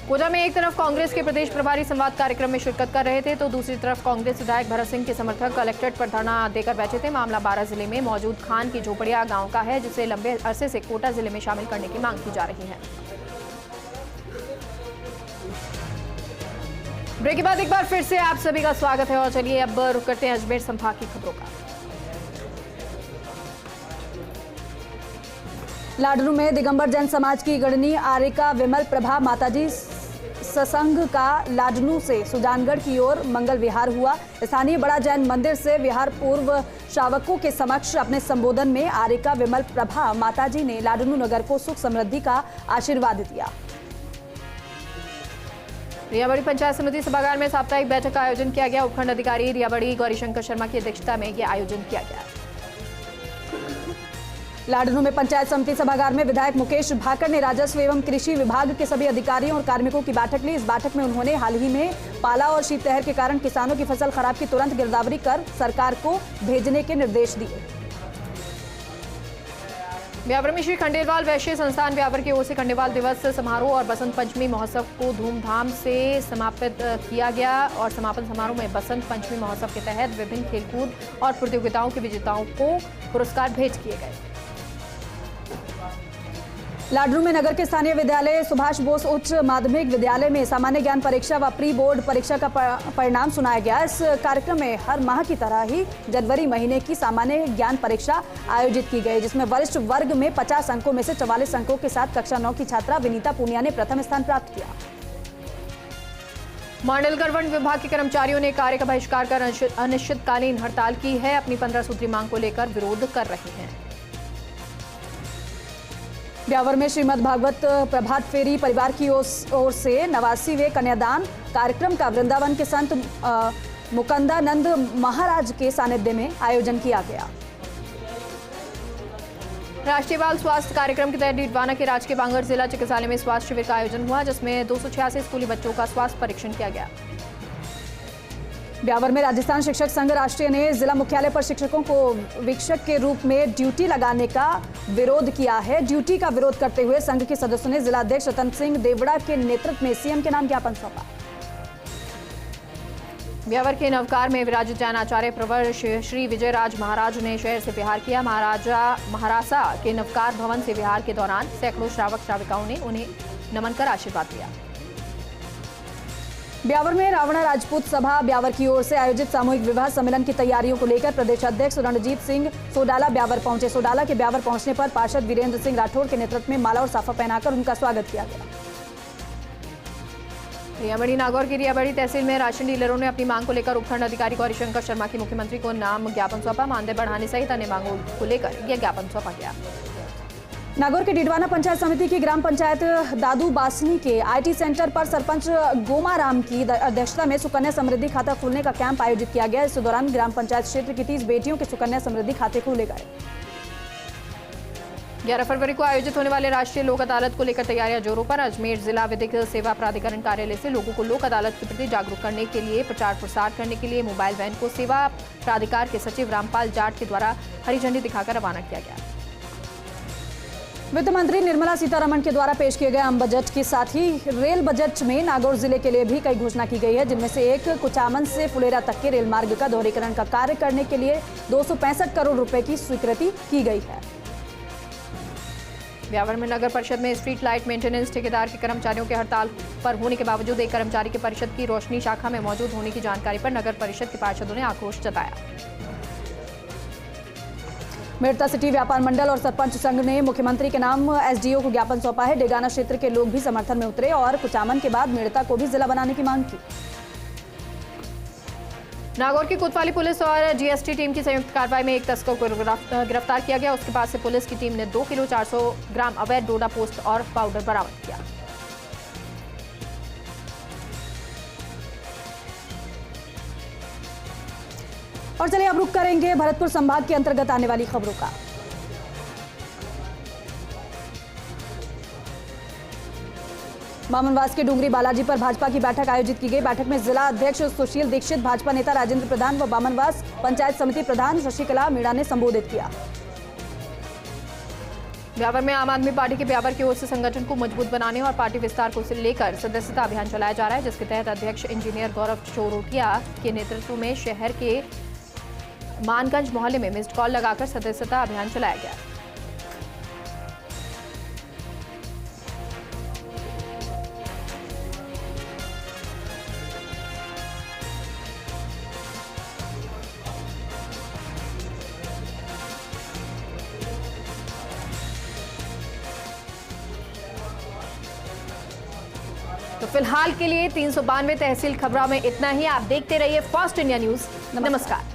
कोटा में एक तरफ कांग्रेस के प्रदेश प्रभारी संवाद कार्यक्रम में शिरकत कर रहे थे, तो दूसरी तरफ कांग्रेस विधायक भरत सिंह के समर्थक कलेक्ट्रेट पर धरना देकर बैठे थे। मामला बारां जिले में मौजूद खान की झोपड़िया गांव का है, जिसे लंबे अरसे से कोटा जिले में शामिल करने की मांग की जा रही है। ब्रेक के बाद एक बार फिर से आप सभी का स्वागत है और चलिए अब रुक करते हैं अजमेर संभाग की खबरों का। लाडनू में दिगंबर जैन समाज की गणनी आर्यिका विमल प्रभा माताजी सत्संग का लाडनू से सुजानगढ़ की ओर मंगल विहार हुआ। स्थानीय बड़ा जैन मंदिर से विहार पूर्व श्रावकों के समक्ष अपने संबोधन में आर्यिका विमल प्रभा माताजी ने लाडनू नगर को सुख समृद्धि का आशीर्वाद दिया। रियाबड़ी पंचायत समिति सभागार में साप्ताहिक बैठक का आयोजन किया गया। उपखंड अधिकारी रियाबड़ी गौरीशंकर शर्मा की अध्यक्षता में यह आयोजन किया गया। लाडनू में पंचायत समिति सभागार में विधायक मुकेश भाकर ने राजस्व एवं कृषि विभाग के सभी अधिकारियों और कार्मिकों की बैठक ली। इस बैठक में उन्होंने हाल ही में पाला और शीतलहर के कारण किसानों की फसल खराब की तुरंत गिरदावरी कर सरकार को भेजने के निर्देश दिए। ब्यावर में श्री खंडेलवाल वैश्य संस्थान ब्यावर की ओर से खंडेलवाल दिवस समारोह और बसंत पंचमी महोत्सव को धूमधाम से समापित किया गया और समापन समारोह में बसंत पंचमी महोत्सव के तहत विभिन्न खेलकूद और प्रतियोगिताओं के विजेताओं को पुरस्कार भेंट किए गए। लाडनू में नगर के स्थानीय विद्यालय सुभाष बोस उच्च माध्यमिक विद्यालय में सामान्य ज्ञान परीक्षा व प्री बोर्ड परीक्षा का परिणाम सुनाया गया। इस कार्यक्रम में हर माह की तरह ही जनवरी महीने की सामान्य ज्ञान परीक्षा आयोजित की गई, जिसमें वरिष्ठ वर्ग में 50 अंकों में से 44 अंकों के साथ कक्षा 9 की छात्रा विनीता पूनिया ने प्रथम स्थान प्राप्त किया। मांडलगढ़ वन विभाग के कर्मचारियों ने कार्य का बहिष्कार कर अनिश्चितकालीन हड़ताल की है। अपनी 15 सूत्री मांग को लेकर विरोध कर रहे हैं। ब्यावर में श्रीमद् भागवत प्रभात फेरी परिवार की ओर से 89वें कन्यादान कार्यक्रम का वृंदावन के संत मुकुंदानंद महाराज के सानिध्य में आयोजन किया गया। राष्ट्रीय बाल स्वास्थ्य कार्यक्रम के तहत डीडवाना के राजकीय बांगड़ जिला चिकित्सालय में स्वास्थ्य शिविर का आयोजन हुआ, जिसमें 286 स्कूली बच्चों का स्वास्थ्य परीक्षण किया गया। ब्यावर में राजस्थान शिक्षक संघ राष्ट्रीय ने जिला मुख्यालय पर शिक्षकों को वीक्षक के रूप में ड्यूटी लगाने का विरोध किया है। ड्यूटी का विरोध करते हुए संघ के सदस्यों ने जिलाध्यक्ष रतन सिंह देवड़ा के नेतृत्व में सीएम के नाम ज्ञापन सौंपा। ब्यावर के नवकार में विराजित जैन आचार्य प्रवर श्री विजयराज महाराज ने शहर से विहार किया। महाराजा के नवकार भवन से विहार के दौरान सैकड़ों श्रावक श्राविकाओं ने उन्हें नमन कर आशीर्वाद दिया। ब्यावर में रावणा राजपूत सभा ब्यावर की ओर से आयोजित सामूहिक विवाह सम्मेलन की तैयारियों को लेकर प्रदेश अध्यक्ष रणजीत सिंह सोडाला ब्यावर पहुंचे। सोडाला के ब्यावर पहुंचने पर पार्षद वीरेंद्र सिंह राठौड़ के नेतृत्व में माला और साफा पहनाकर उनका स्वागत किया गया। रियाबड़ी नागौर की रियाबड़ी तहसील में राशन डीलरों ने अपनी मांग को लेकर उपखंड अधिकारी गौरीशंकर शर्मा की मुख्यमंत्री को नाम ज्ञापन सौंपा। मानदेय बढ़ाने सहित अन्य मांगों को लेकर यह ज्ञापन सौंपा गया। नागौर के डीडवाना पंचायत समिति की ग्राम पंचायत दादू बासनी के आईटी सेंटर पर सरपंच गोमाराम की अध्यक्षता में सुकन्या समृद्धि खाता खोलने का कैंप आयोजित किया गया। इस दौरान ग्राम पंचायत क्षेत्र की 30 बेटियों के सुकन्या समृद्धि खाते खोले गए। 11 फरवरी को आयोजित होने वाले राष्ट्रीय लोक अदालत को लेकर तैयारियां जोरों पर। अजमेर जिला विधिक सेवा प्राधिकरण कार्यालय से लोगों को लोक अदालत के प्रति जागरूक करने के लिए प्रचार प्रसार करने के लिए मोबाइल वैन को सेवा प्राधिकार के सचिव रामपाल जाट के द्वारा हरी झंडी दिखाकर रवाना किया गया। वित्त मंत्री निर्मला सीतारमण के द्वारा पेश किए गए आम बजट के साथ ही रेल बजट में नागौर जिले के लिए भी कई घोषणा की गई है, जिनमें से एक कुचामन से फुलेरा तक के रेल मार्ग का दोहरीकरण का कार्य करने के लिए 265 करोड़ रुपए की स्वीकृति की गई है। ब्यावर में नगर परिषद में स्ट्रीट लाइट मेंटेनेंस ठेकेदार के कर्मचारियों के हड़ताल पर होने के बावजूद एक कर्मचारी के परिषद की रोशनी शाखा में मौजूद होने की जानकारी पर नगर परिषद के पार्षदों ने आक्रोश जताया। मेड़ता सिटी व्यापार मंडल और सरपंच संघ ने मुख्यमंत्री के नाम एसडीओ को ज्ञापन सौंपा है। डेगाना क्षेत्र के लोग भी समर्थन में उतरे और कुचामन के बाद मेड़ता को भी जिला बनाने की मांग की। नागौर की कोतवाली पुलिस और जीएसटी टीम की संयुक्त कार्रवाई में एक तस्कर को गिरफ्तार किया गया। उसके पास से पुलिस की टीम ने 2 किलो 400 ग्राम अवैध डोडा पोस्ट और पाउडर बरामद किया। और चलिए अब रुक करेंगे भरतपुर संभाग के अंतर्गत आने वाली खबरों का। बामनवास के डूंगरी बालाजी पर भाजपा की बैठक आयोजित की गई। बैठक में जिला अध्यक्ष सुशील दीक्षित, भाजपा नेता राजेंद्र प्रधान व बामनवास पंचायत समिति प्रधान शशिकला मीणा ने संबोधित किया। ब्यावर में आम आदमी पार्टी के ब्यावर की ओर से संगठन को मजबूत बनाने और पार्टी विस्तार को लेकर सदस्यता अभियान चलाया जा रहा है, जिसके तहत अध्यक्ष इंजीनियर गौरव चोरोटिया के नेतृत्व में शहर के मानगंज मोहल्ले में मिस्ड कॉल लगाकर सदस्यता अभियान चलाया गया। तो फिलहाल के लिए 392 तहसील खबरों में इतना ही। आप देखते रहिए फर्स्ट इंडिया न्यूज। नमस्कार।